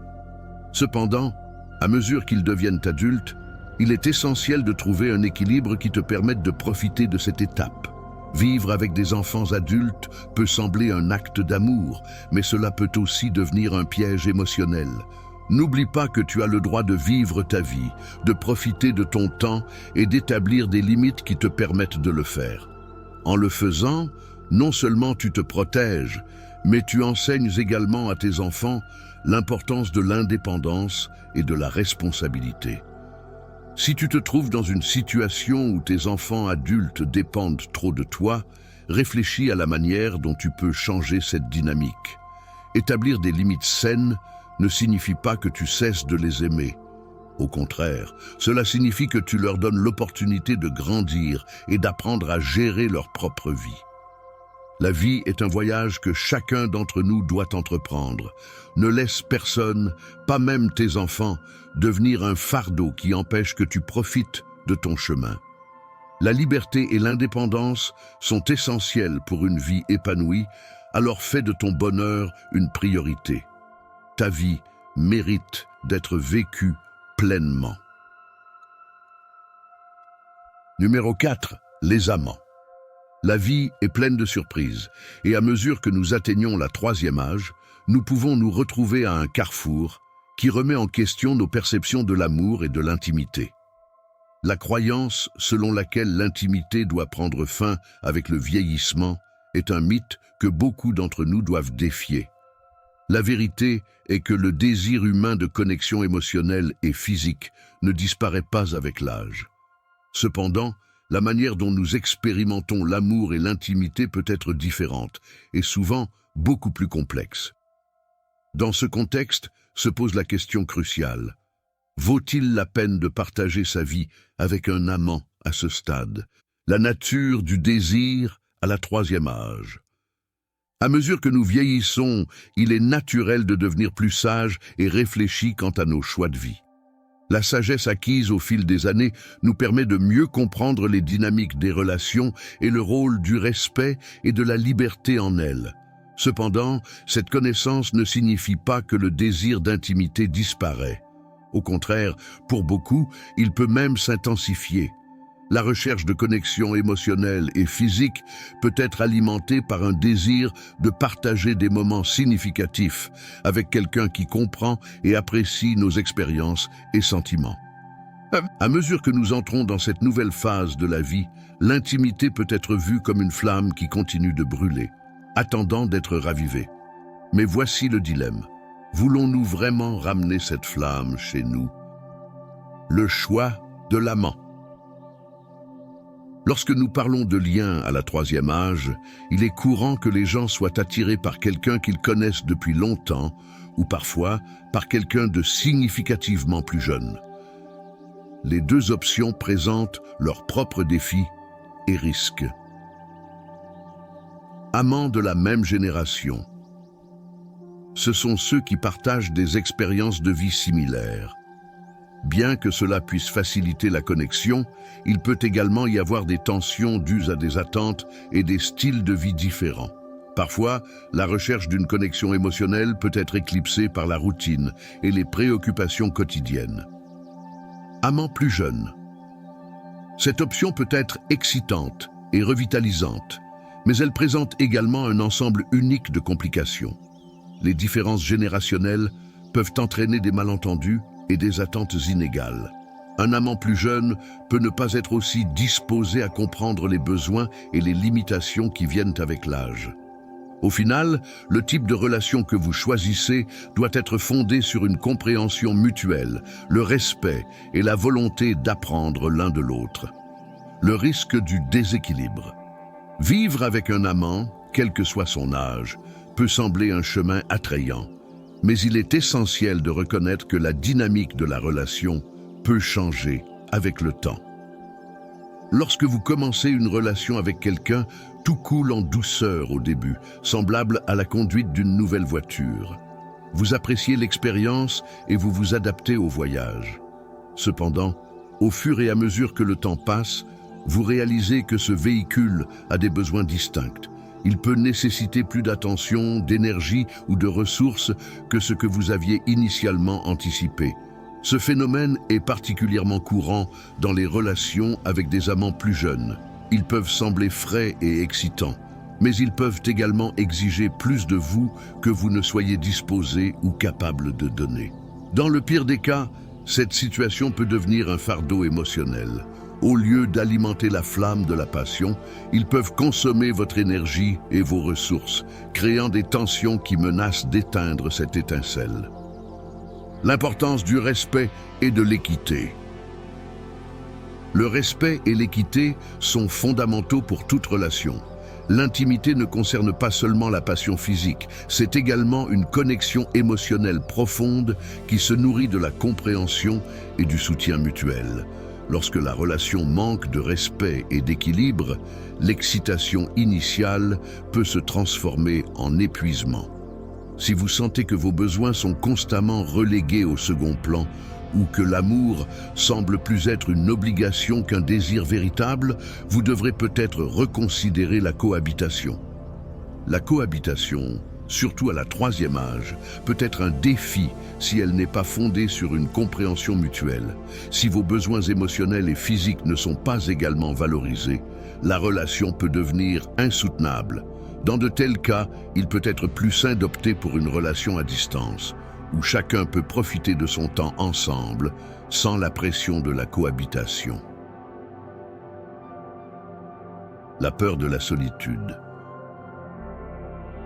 Cependant, à mesure qu'ils deviennent adultes, il est essentiel de trouver un équilibre qui te permette de profiter de cette étape. Vivre avec des enfants adultes peut sembler un acte d'amour, mais cela peut aussi devenir un piège émotionnel. N'oublie pas que tu as le droit de vivre ta vie, de profiter de ton temps et d'établir des limites qui te permettent de le faire. En le faisant, non seulement tu te protèges, mais tu enseignes également à tes enfants l'importance de l'indépendance et de la responsabilité. Si tu te trouves dans une situation où tes enfants adultes dépendent trop de toi, réfléchis à la manière dont tu peux changer cette dynamique. Établir des limites saines ne signifie pas que tu cesses de les aimer. Au contraire, cela signifie que tu leur donnes l'opportunité de grandir et d'apprendre à gérer leur propre vie. La vie est un voyage que chacun d'entre nous doit entreprendre. Ne laisse personne, pas même tes enfants, devenir un fardeau qui empêche que tu profites de ton chemin. La liberté et l'indépendance sont essentielles pour une vie épanouie, alors fais de ton bonheur une priorité. Ta vie mérite d'être vécue pleinement. Numéro 4. Les amants. La vie est pleine de surprises, et à mesure que nous atteignons la 3e âge, nous pouvons nous retrouver à un carrefour qui remet en question nos perceptions de l'amour et de l'intimité. La croyance selon laquelle l'intimité doit prendre fin avec le vieillissement est un mythe que beaucoup d'entre nous doivent défier. La vérité est que le désir humain de connexion émotionnelle et physique ne disparaît pas avec l'âge. Cependant, la manière dont nous expérimentons l'amour et l'intimité peut être différente et souvent beaucoup plus complexe. Dans ce contexte, se pose la question cruciale. Vaut-il la peine de partager sa vie avec un amant à ce stade? La nature du désir à la troisième âge. À mesure que nous vieillissons, il est naturel de devenir plus sage et réfléchi quant à nos choix de vie. La sagesse acquise au fil des années nous permet de mieux comprendre les dynamiques des relations et le rôle du respect et de la liberté en elles. Cependant, cette connaissance ne signifie pas que le désir d'intimité disparaît. Au contraire, pour beaucoup, il peut même s'intensifier. La recherche de connexion émotionnelle et physique peut être alimentée par un désir de partager des moments significatifs avec quelqu'un qui comprend et apprécie nos expériences et sentiments. À mesure que nous entrons dans cette nouvelle phase de la vie, l'intimité peut être vue comme une flamme qui continue de brûler, attendant d'être ravivée. Mais voici le dilemme. Voulons-nous vraiment ramener cette flamme chez nous? Le choix de l'amant. Lorsque nous parlons de lien à la troisième âge, il est courant que les gens soient attirés par quelqu'un qu'ils connaissent depuis longtemps ou parfois par quelqu'un de significativement plus jeune. Les deux options présentent leurs propres défis et risques. Amants de la même génération. Ce sont ceux qui partagent des expériences de vie similaires. Bien que cela puisse faciliter la connexion, il peut également y avoir des tensions dues à des attentes et des styles de vie différents. Parfois, la recherche d'une connexion émotionnelle peut être éclipsée par la routine et les préoccupations quotidiennes. Amant plus jeune. Cette option peut être excitante et revitalisante, mais elle présente également un ensemble unique de complications. Les différences générationnelles peuvent entraîner des malentendus et des attentes inégales. Un amant plus jeune peut ne pas être aussi disposé à comprendre les besoins et les limitations qui viennent avec l'âge. Au final, le type de relation que vous choisissez doit être fondé sur une compréhension mutuelle, le respect et la volonté d'apprendre l'un de l'autre. Le risque du déséquilibre. Vivre avec un amant, quel que soit son âge, peut sembler un chemin attrayant. Mais il est essentiel de reconnaître que la dynamique de la relation peut changer avec le temps. Lorsque vous commencez une relation avec quelqu'un, tout coule en douceur au début, semblable à la conduite d'une nouvelle voiture. Vous appréciez l'expérience et vous vous adaptez au voyage. Cependant, au fur et à mesure que le temps passe, vous réalisez que ce véhicule a des besoins distincts. Il peut nécessiter plus d'attention, d'énergie ou de ressources que ce que vous aviez initialement anticipé. Ce phénomène est particulièrement courant dans les relations avec des amants plus jeunes. Ils peuvent sembler frais et excitants, mais ils peuvent également exiger plus de vous que vous ne soyez disposé ou capable de donner. Dans le pire des cas, cette situation peut devenir un fardeau émotionnel. Au lieu d'alimenter la flamme de la passion, ils peuvent consommer votre énergie et vos ressources, créant des tensions qui menacent d'éteindre cette étincelle. L'importance du respect et de l'équité. Le respect et l'équité sont fondamentaux pour toute relation. L'intimité ne concerne pas seulement la passion physique, c'est également une connexion émotionnelle profonde qui se nourrit de la compréhension et du soutien mutuel. Lorsque la relation manque de respect et d'équilibre, l'excitation initiale peut se transformer en épuisement. Si vous sentez que vos besoins sont constamment relégués au second plan ou que l'amour semble plus être une obligation qu'un désir véritable, vous devrez peut-être reconsidérer la cohabitation. La cohabitation, surtout à la troisième âge, peut être un défi si elle n'est pas fondée sur une compréhension mutuelle. Si vos besoins émotionnels et physiques ne sont pas également valorisés, la relation peut devenir insoutenable. Dans de tels cas, il peut être plus sain d'opter pour une relation à distance, où chacun peut profiter de son temps ensemble, sans la pression de la cohabitation. La peur de la solitude.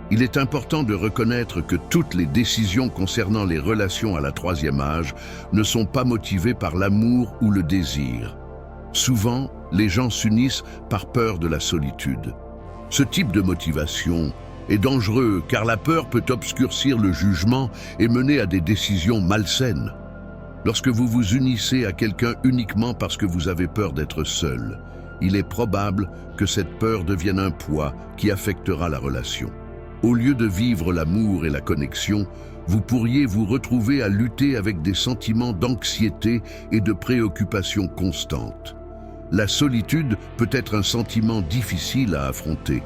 Il est important de reconnaître que toutes les décisions concernant les relations à la troisième âge ne sont pas motivées par l'amour ou le désir. Souvent, les gens s'unissent par peur de la solitude. Ce type de motivation est dangereux car la peur peut obscurcir le jugement et mener à des décisions malsaines. Lorsque vous vous unissez à quelqu'un uniquement parce que vous avez peur d'être seul, il est probable que cette peur devienne un poids qui affectera la relation. Au lieu de vivre l'amour et la connexion, vous pourriez vous retrouver à lutter avec des sentiments d'anxiété et de préoccupation constante. La solitude peut être un sentiment difficile à affronter,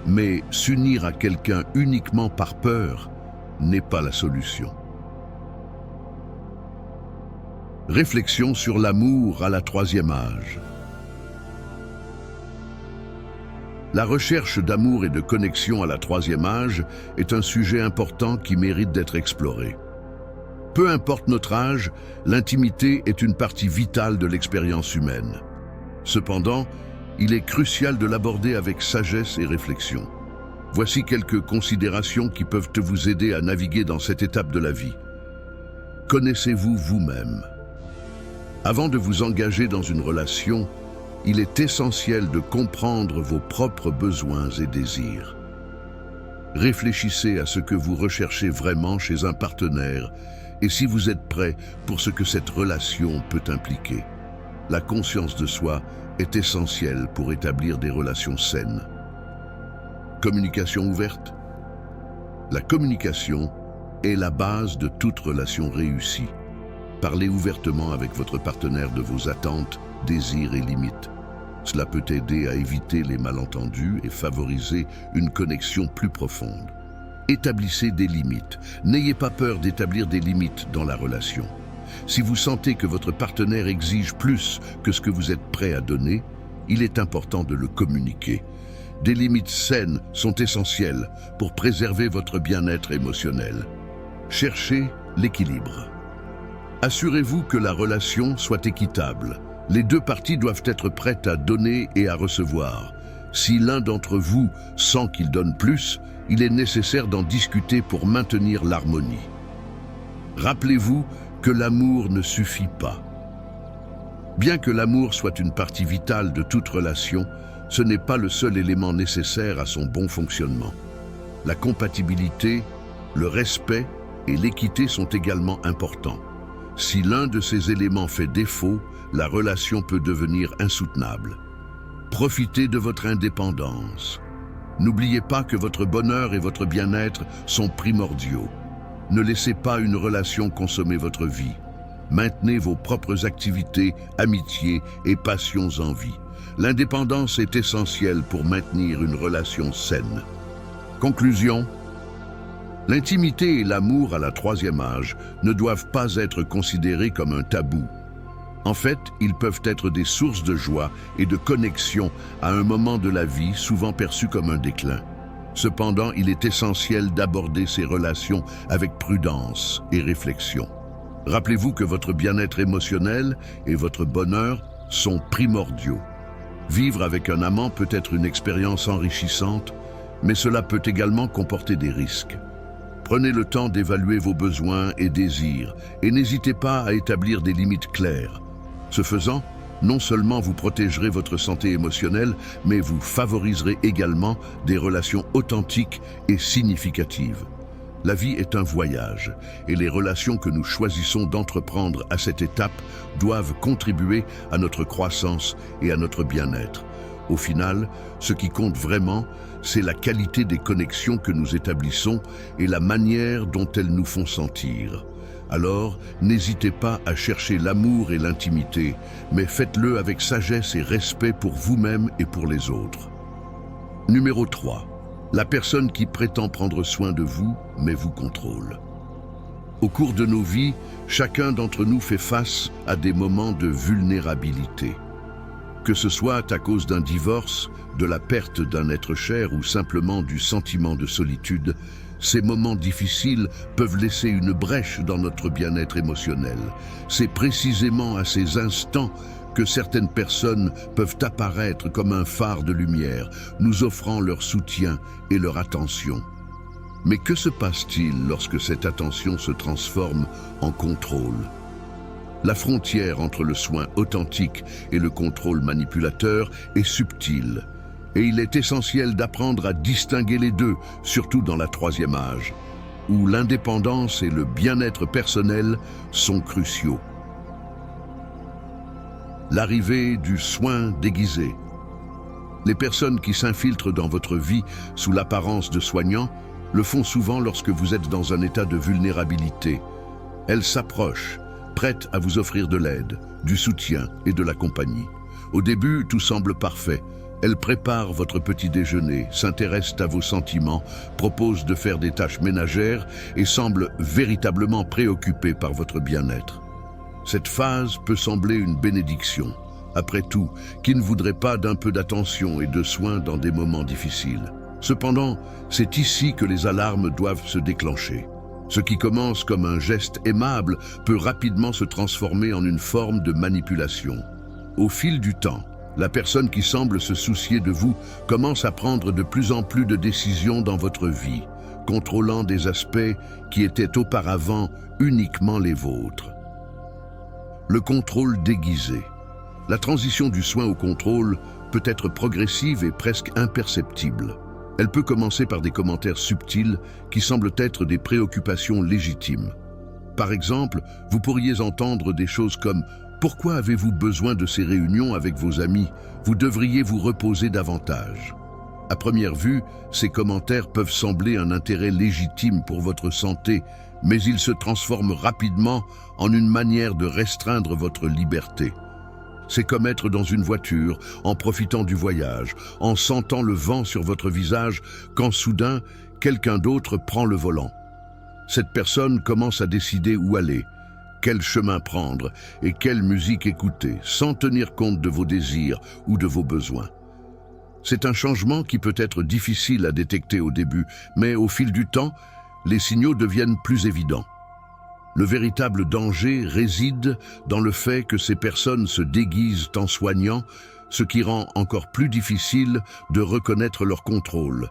mais s'unir à quelqu'un uniquement par peur n'est pas la solution. Réflexion sur l'amour à la troisième âge. La recherche d'amour et de connexion à la troisième âge est un sujet important qui mérite d'être exploré. Peu importe notre âge, l'intimité est une partie vitale de l'expérience humaine. Cependant, il est crucial de l'aborder avec sagesse et réflexion. Voici quelques considérations qui peuvent vous aider à naviguer dans cette étape de la vie. Connaissez-vous vous-même? Avant de vous engager dans une relation, il est essentiel de comprendre vos propres besoins et désirs. Réfléchissez à ce que vous recherchez vraiment chez un partenaire et si vous êtes prêt pour ce que cette relation peut impliquer. La conscience de soi est essentielle pour établir des relations saines. Communication ouverte. La communication est la base de toute relation réussie. Parlez ouvertement avec votre partenaire de vos attentes, désirs et limites. Cela peut aider à éviter les malentendus et favoriser une connexion plus profonde. Établissez des limites. N'ayez pas peur d'établir des limites dans la relation. Si vous sentez que votre partenaire exige plus que ce que vous êtes prêt à donner, il est important de le communiquer. Des limites saines sont essentielles pour préserver votre bien-être émotionnel. Cherchez l'équilibre. Assurez-vous que la relation soit équitable. Les deux parties doivent être prêtes à donner et à recevoir. Si l'un d'entre vous sent qu'il donne plus, il est nécessaire d'en discuter pour maintenir l'harmonie. Rappelez-vous que l'amour ne suffit pas. Bien que l'amour soit une partie vitale de toute relation, ce n'est pas le seul élément nécessaire à son bon fonctionnement. La compatibilité, le respect et l'équité sont également importants. Si l'un de ces éléments fait défaut, la relation peut devenir insoutenable. Profitez de votre indépendance. N'oubliez pas que votre bonheur et votre bien-être sont primordiaux. Ne laissez pas une relation consommer votre vie. Maintenez vos propres activités, amitiés et passions en vie. L'indépendance est essentielle pour maintenir une relation saine. Conclusion. L'intimité et l'amour à la troisième âge ne doivent pas être considérés comme un tabou. En fait, ils peuvent être des sources de joie et de connexion à un moment de la vie souvent perçu comme un déclin. Cependant, il est essentiel d'aborder ces relations avec prudence et réflexion. Rappelez-vous que votre bien-être émotionnel et votre bonheur sont primordiaux. Vivre avec un amant peut être une expérience enrichissante, mais cela peut également comporter des risques. Prenez le temps d'évaluer vos besoins et désirs et n'hésitez pas à établir des limites claires. Ce faisant, non seulement vous protégerez votre santé émotionnelle, mais vous favoriserez également des relations authentiques et significatives. La vie est un voyage et les relations que nous choisissons d'entreprendre à cette étape doivent contribuer à notre croissance et à notre bien-être. Au final, ce qui compte vraiment, c'est la qualité des connexions que nous établissons et la manière dont elles nous font sentir. Alors, n'hésitez pas à chercher l'amour et l'intimité, mais faites-le avec sagesse et respect pour vous-même et pour les autres. Numéro 3. La personne qui prétend prendre soin de vous, mais vous contrôle. Au cours de nos vies, chacun d'entre nous fait face à des moments de vulnérabilité. Que ce soit à cause d'un divorce, de la perte d'un être cher ou simplement du sentiment de solitude, ces moments difficiles peuvent laisser une brèche dans notre bien-être émotionnel. C'est précisément à ces instants que certaines personnes peuvent apparaître comme un phare de lumière, nous offrant leur soutien et leur attention. Mais que se passe-t-il lorsque cette attention se transforme en contrôle? La frontière entre le soin authentique et le contrôle manipulateur est subtile. Et il est essentiel d'apprendre à distinguer les deux, surtout dans la troisième âge, où l'indépendance et le bien-être personnel sont cruciaux. L'arrivée du soin déguisé. Les personnes qui s'infiltrent dans votre vie sous l'apparence de soignants le font souvent lorsque vous êtes dans un état de vulnérabilité. Elles s'approchent, prêtes à vous offrir de l'aide, du soutien et de la compagnie. Au début, tout semble parfait. Elles préparent votre petit déjeuner, s'intéressent à vos sentiments, proposent de faire des tâches ménagères et semblent véritablement préoccupées par votre bien-être. Cette phase peut sembler une bénédiction. Après tout, qui ne voudrait pas d'un peu d'attention et de soins dans des moments difficiles? Cependant, c'est ici que les alarmes doivent se déclencher. Ce qui commence comme un geste aimable peut rapidement se transformer en une forme de manipulation. Au fil du temps, la personne qui semble se soucier de vous commence à prendre de plus en plus de décisions dans votre vie, contrôlant des aspects qui étaient auparavant uniquement les vôtres. Le contrôle déguisé. La transition du soin au contrôle peut être progressive et presque imperceptible. Elle peut commencer par des commentaires subtils qui semblent être des préoccupations légitimes. Par exemple, vous pourriez entendre des choses comme « Pourquoi avez-vous besoin de ces réunions avec vos amis? Vous devriez vous reposer davantage. » À première vue, ces commentaires peuvent sembler un intérêt légitime pour votre santé, mais ils se transforment rapidement en une manière de restreindre votre liberté. C'est comme être dans une voiture, en profitant du voyage, en sentant le vent sur votre visage, quand soudain, quelqu'un d'autre prend le volant. Cette personne commence à décider où aller, quel chemin prendre et quelle musique écouter, sans tenir compte de vos désirs ou de vos besoins. C'est un changement qui peut être difficile à détecter au début, mais au fil du temps, les signaux deviennent plus évidents. Le véritable danger réside dans le fait que ces personnes se déguisent en soignants, ce qui rend encore plus difficile de reconnaître leur contrôle.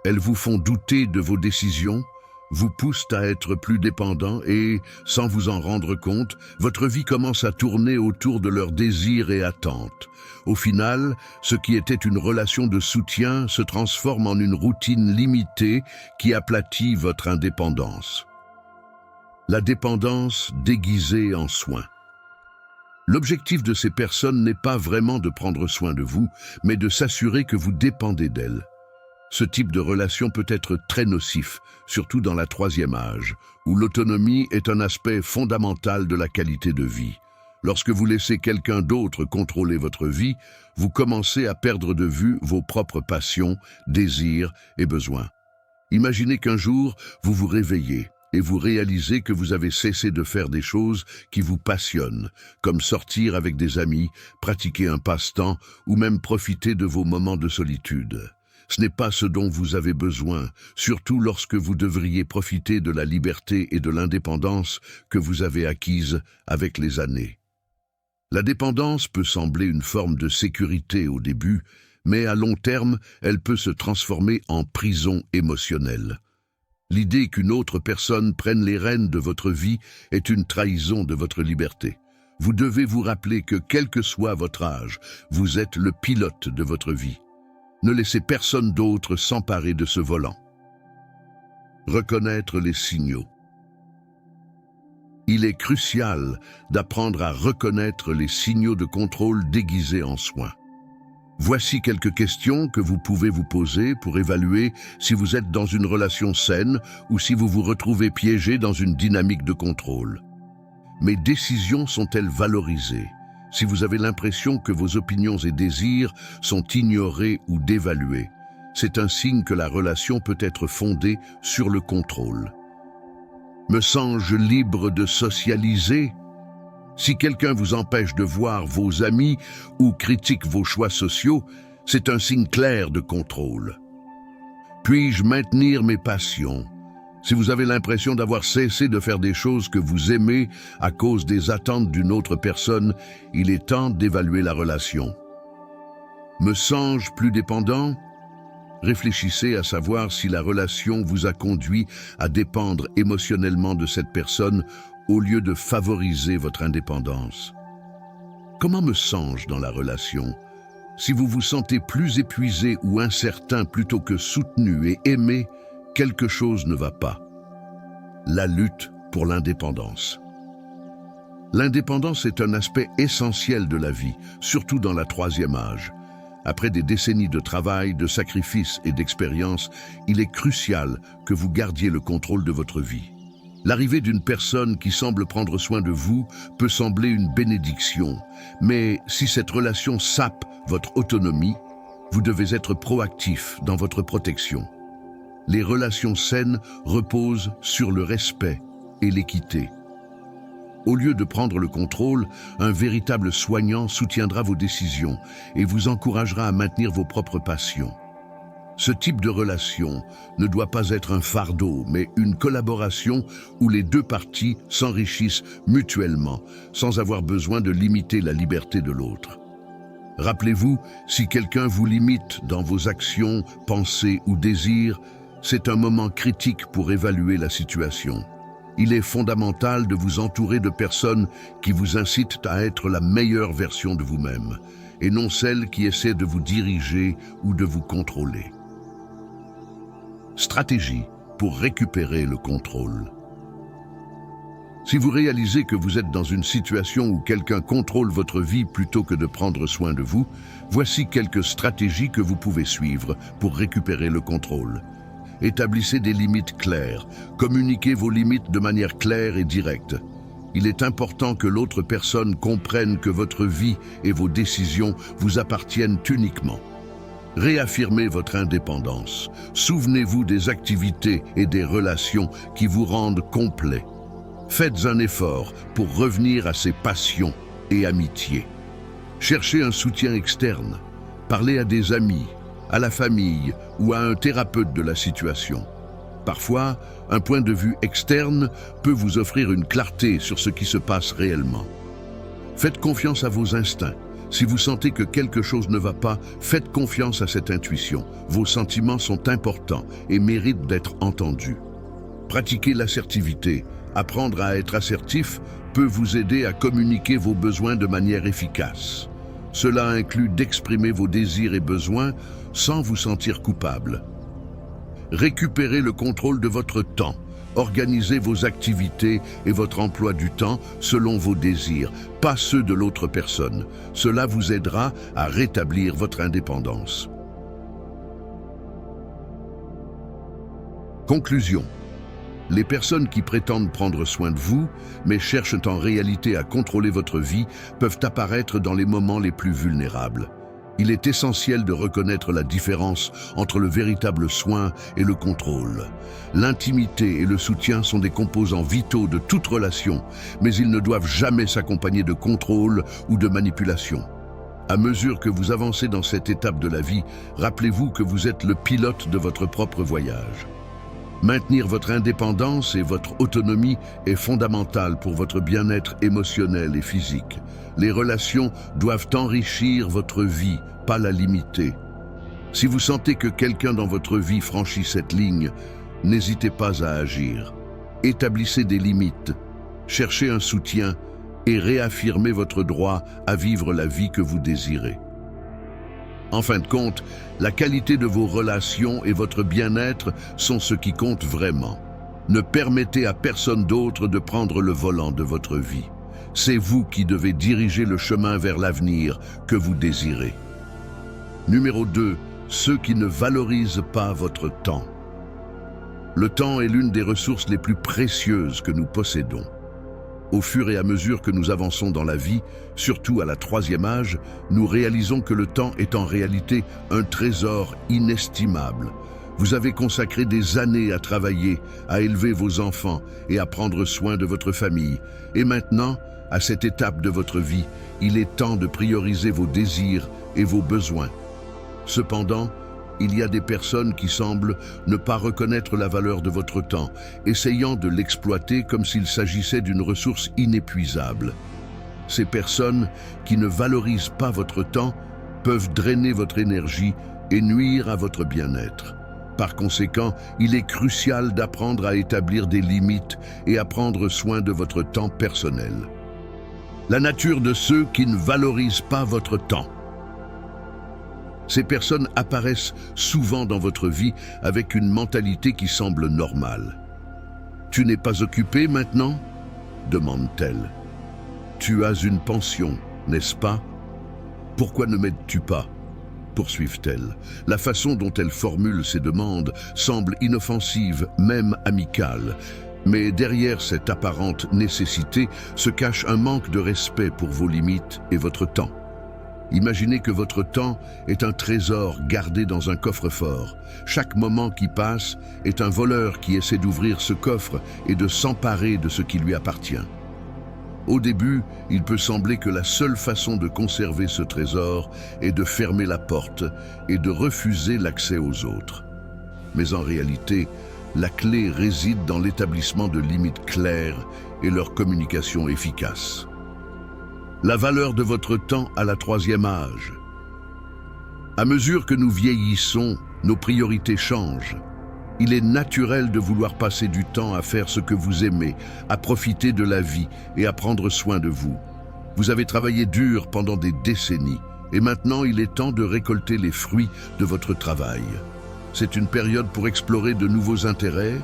Elles vous font douter de vos décisions, vous poussent à être plus dépendant et, sans vous en rendre compte, votre vie commence à tourner autour de leurs désirs et attentes. Au final, ce qui était une relation de soutien se transforme en une routine limitée qui aplatit votre indépendance. La dépendance déguisée en soins. L'objectif de ces personnes n'est pas vraiment de prendre soin de vous, mais de s'assurer que vous dépendez d'elles. Ce type de relation peut être très nocif, surtout dans la troisième âge, où l'autonomie est un aspect fondamental de la qualité de vie. Lorsque vous laissez quelqu'un d'autre contrôler votre vie, vous commencez à perdre de vue vos propres passions, désirs et besoins. Imaginez qu'un jour, vous vous réveillez et vous réalisez que vous avez cessé de faire des choses qui vous passionnent, comme sortir avec des amis, pratiquer un passe-temps ou même profiter de vos moments de solitude. Ce n'est pas ce dont vous avez besoin, surtout lorsque vous devriez profiter de la liberté et de l'indépendance que vous avez acquises avec les années. La dépendance peut sembler une forme de sécurité au début, mais à long terme, elle peut se transformer en prison émotionnelle. L'idée qu'une autre personne prenne les rênes de votre vie est une trahison de votre liberté. Vous devez vous rappeler que, quel que soit votre âge, vous êtes le pilote de votre vie. Ne laissez personne d'autre s'emparer de ce volant. Reconnaître les signaux. Il est crucial d'apprendre à reconnaître les signaux de contrôle déguisés en soins. Voici quelques questions que vous pouvez vous poser pour évaluer si vous êtes dans une relation saine ou si vous vous retrouvez piégé dans une dynamique de contrôle. Mes décisions sont-elles valorisées? Si vous avez l'impression que vos opinions et désirs sont ignorés ou dévalués, c'est un signe que la relation peut être fondée sur le contrôle. Me sens-je libre de socialiser? Si quelqu'un vous empêche de voir vos amis ou critique vos choix sociaux, c'est un signe clair de contrôle. Puis-je maintenir mes passions? Si vous avez l'impression d'avoir cessé de faire des choses que vous aimez à cause des attentes d'une autre personne, il est temps d'évaluer la relation. Me sens-je plus dépendant? Réfléchissez à savoir si la relation vous a conduit à dépendre émotionnellement de cette personne au lieu de favoriser votre indépendance. Comment me sens-je dans la relation? Si vous vous sentez plus épuisé ou incertain plutôt que soutenu et aimé, quelque chose ne va pas. La lutte pour l'indépendance. L'indépendance est un aspect essentiel de la vie, surtout dans la troisième âge. Après des décennies de travail, de sacrifices et d'expérience, il est crucial que vous gardiez le contrôle de votre vie. L'arrivée d'une personne qui semble prendre soin de vous peut sembler une bénédiction, mais si cette relation sape votre autonomie, vous devez être proactif dans votre protection. Les relations saines reposent sur le respect et l'équité. Au lieu de prendre le contrôle, un véritable soignant soutiendra vos décisions et vous encouragera à maintenir vos propres passions. Ce type de relation ne doit pas être un fardeau, mais une collaboration où les deux parties s'enrichissent mutuellement, sans avoir besoin de limiter la liberté de l'autre. Rappelez-vous, si quelqu'un vous limite dans vos actions, pensées ou désirs, c'est un moment critique pour évaluer la situation. Il est fondamental de vous entourer de personnes qui vous incitent à être la meilleure version de vous-même, et non celles qui essaient de vous diriger ou de vous contrôler. Stratégie pour récupérer le contrôle. Si vous réalisez que vous êtes dans une situation où quelqu'un contrôle votre vie plutôt que de prendre soin de vous, voici quelques stratégies que vous pouvez suivre pour récupérer le contrôle. Établissez des limites claires. Communiquez vos limites de manière claire et directe. Il est important que l'autre personne comprenne que votre vie et vos décisions vous appartiennent uniquement. Réaffirmez votre indépendance. Souvenez-vous des activités et des relations qui vous rendent complet. Faites un effort pour revenir à ses passions et amitiés. Cherchez un soutien externe. Parlez à des amis, à la famille ou à un thérapeute de la situation. Parfois, un point de vue externe peut vous offrir une clarté sur ce qui se passe réellement. Faites confiance à vos instincts. Si vous sentez que quelque chose ne va pas, faites confiance à cette intuition. Vos sentiments sont importants et méritent d'être entendus. Pratiquez l'assertivité. Apprendre à être assertif peut vous aider à communiquer vos besoins de manière efficace. Cela inclut d'exprimer vos désirs et besoins sans vous sentir coupable. Récupérez le contrôle de votre temps. Organisez vos activités et votre emploi du temps selon vos désirs, pas ceux de l'autre personne. Cela vous aidera à rétablir votre indépendance. Conclusion. Les personnes qui prétendent prendre soin de vous, mais cherchent en réalité à contrôler votre vie, peuvent apparaître dans les moments les plus vulnérables. Il est essentiel de reconnaître la différence entre le véritable soin et le contrôle. L'intimité et le soutien sont des composants vitaux de toute relation, mais ils ne doivent jamais s'accompagner de contrôle ou de manipulation. À mesure que vous avancez dans cette étape de la vie, rappelez-vous que vous êtes le pilote de votre propre voyage. Maintenir votre indépendance et votre autonomie est fondamental pour votre bien-être émotionnel et physique. Les relations doivent enrichir votre vie, pas la limiter. Si vous sentez que quelqu'un dans votre vie franchit cette ligne, n'hésitez pas à agir. Établissez des limites, cherchez un soutien et réaffirmez votre droit à vivre la vie que vous désirez. En fin de compte, la qualité de vos relations et votre bien-être sont ce qui compte vraiment. Ne permettez à personne d'autre de prendre le volant de votre vie. C'est vous qui devez diriger le chemin vers l'avenir que vous désirez. Numéro 2. Ceux qui ne valorisent pas votre temps. Le temps est l'une des ressources les plus précieuses que nous possédons. Au fur et à mesure que nous avançons dans la vie, surtout à la troisième âge, nous réalisons que le temps est en réalité un trésor inestimable. Vous avez consacré des années à travailler, à élever vos enfants et à prendre soin de votre famille. Et maintenant, à cette étape de votre vie, il est temps de prioriser vos désirs et vos besoins. Cependant, il y a des personnes qui semblent ne pas reconnaître la valeur de votre temps, essayant de l'exploiter comme s'il s'agissait d'une ressource inépuisable. Ces personnes qui ne valorisent pas votre temps peuvent drainer votre énergie et nuire à votre bien-être. Par conséquent, il est crucial d'apprendre à établir des limites et à prendre soin de votre temps personnel. La nature de ceux qui ne valorisent pas votre temps. Ces personnes apparaissent souvent dans votre vie avec une mentalité qui semble normale. « Tu n'es pas occupé maintenant ?» demande-t-elle. « Tu as une pension, n'est-ce pas? Pourquoi ne m'aides-tu pas ?» poursuivent-elles. La façon dont elle formule ces demandes semble inoffensive, même amicale. Mais derrière cette apparente nécessité se cache un manque de respect pour vos limites et votre temps. Imaginez que votre temps est un trésor gardé dans un coffre-fort. Chaque moment qui passe est un voleur qui essaie d'ouvrir ce coffre et de s'emparer de ce qui lui appartient. Au début, il peut sembler que la seule façon de conserver ce trésor est de fermer la porte et de refuser l'accès aux autres. Mais en réalité, la clé réside dans l'établissement de limites claires et leur communication efficace. La valeur de votre temps à la troisième âge. À mesure que nous vieillissons, nos priorités changent. Il est naturel de vouloir passer du temps à faire ce que vous aimez, à profiter de la vie et à prendre soin de vous. Vous avez travaillé dur pendant des décennies et maintenant il est temps de récolter les fruits de votre travail. C'est une période pour explorer de nouveaux intérêts,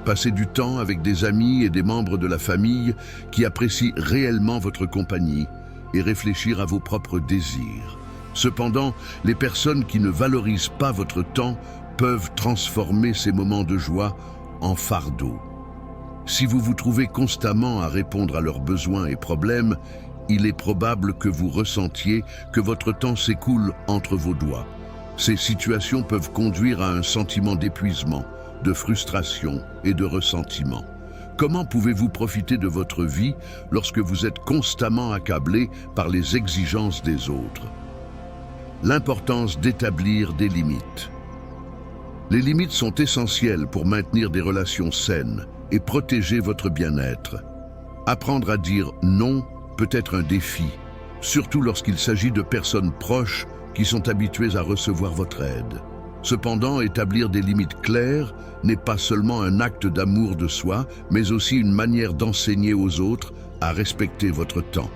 passer du temps avec des amis et des membres de la famille qui apprécient réellement votre compagnie et réfléchir à vos propres désirs. Cependant, les personnes qui ne valorisent pas votre temps peuvent transformer ces moments de joie en fardeau. Si vous vous trouvez constamment à répondre à leurs besoins et problèmes, il est probable que vous ressentiez que votre temps s'écoule entre vos doigts. Ces situations peuvent conduire à un sentiment d'épuisement, de frustration et de ressentiment. Comment pouvez-vous profiter de votre vie lorsque vous êtes constamment accablé par les exigences des autres? L'importance d'établir des limites. Les limites sont essentielles pour maintenir des relations saines et protéger votre bien-être. Apprendre à dire non peut être un défi, surtout lorsqu'il s'agit de personnes proches qui sont habituées à recevoir votre aide. Cependant, établir des limites claires n'est pas seulement un acte d'amour de soi, mais aussi une manière d'enseigner aux autres à respecter votre temps.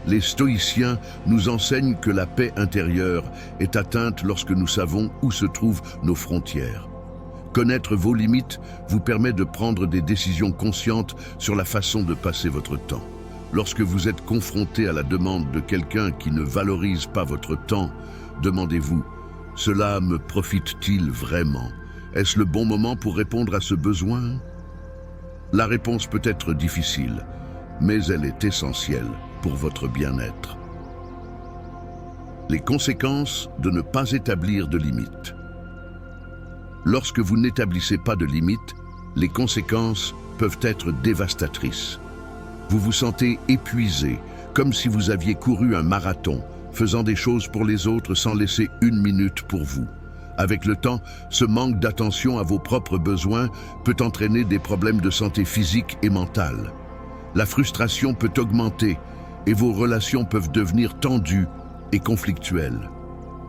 Les stoïciens nous enseignent que la paix intérieure est atteinte lorsque nous savons où se trouvent nos frontières. Connaître vos limites vous permet de prendre des décisions conscientes sur la façon de passer votre temps. Lorsque vous êtes confronté à la demande de quelqu'un qui ne valorise pas votre temps, demandez-vous: cela me profite-t-il vraiment? Est-ce le bon moment pour répondre à ce besoin? La réponse peut être difficile, mais elle est essentielle pour votre bien-être. Les conséquences de ne pas établir de limites. Lorsque vous n'établissez pas de limites, les conséquences peuvent être dévastatrices. Vous vous sentez épuisé, comme si vous aviez couru un marathon, faisant des choses pour les autres sans laisser une minute pour vous. Avec le temps, ce manque d'attention à vos propres besoins peut entraîner des problèmes de santé physique et mentale. La frustration peut augmenter et vos relations peuvent devenir tendues et conflictuelles.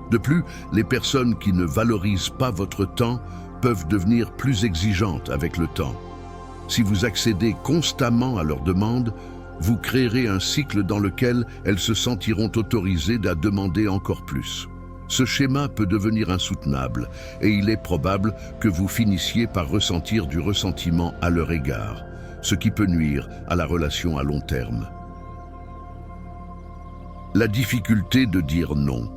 De plus, les personnes qui ne valorisent pas votre temps peuvent devenir plus exigeantes avec le temps. Si vous accédez constamment à leurs demandes, vous créerez un cycle dans lequel elles se sentiront autorisées à demander encore plus. Ce schéma peut devenir insoutenable et il est probable que vous finissiez par ressentir du ressentiment à leur égard, ce qui peut nuire à la relation à long terme. La difficulté de dire non.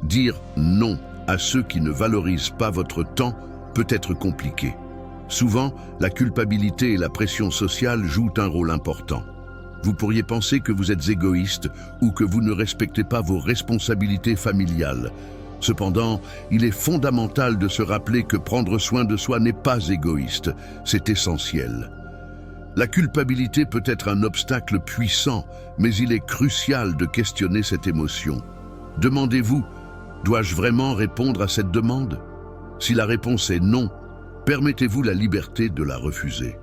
Dire non à ceux qui ne valorisent pas votre temps peut être compliqué. Souvent, la culpabilité et la pression sociale jouent un rôle important. Vous pourriez penser que vous êtes égoïste ou que vous ne respectez pas vos responsabilités familiales. Cependant, il est fondamental de se rappeler que prendre soin de soi n'est pas égoïste, c'est essentiel. La culpabilité peut être un obstacle puissant, mais il est crucial de questionner cette émotion. Demandez-vous: dois-je vraiment répondre à cette demande? Si la réponse est non, permettez-vous la liberté de la refuser.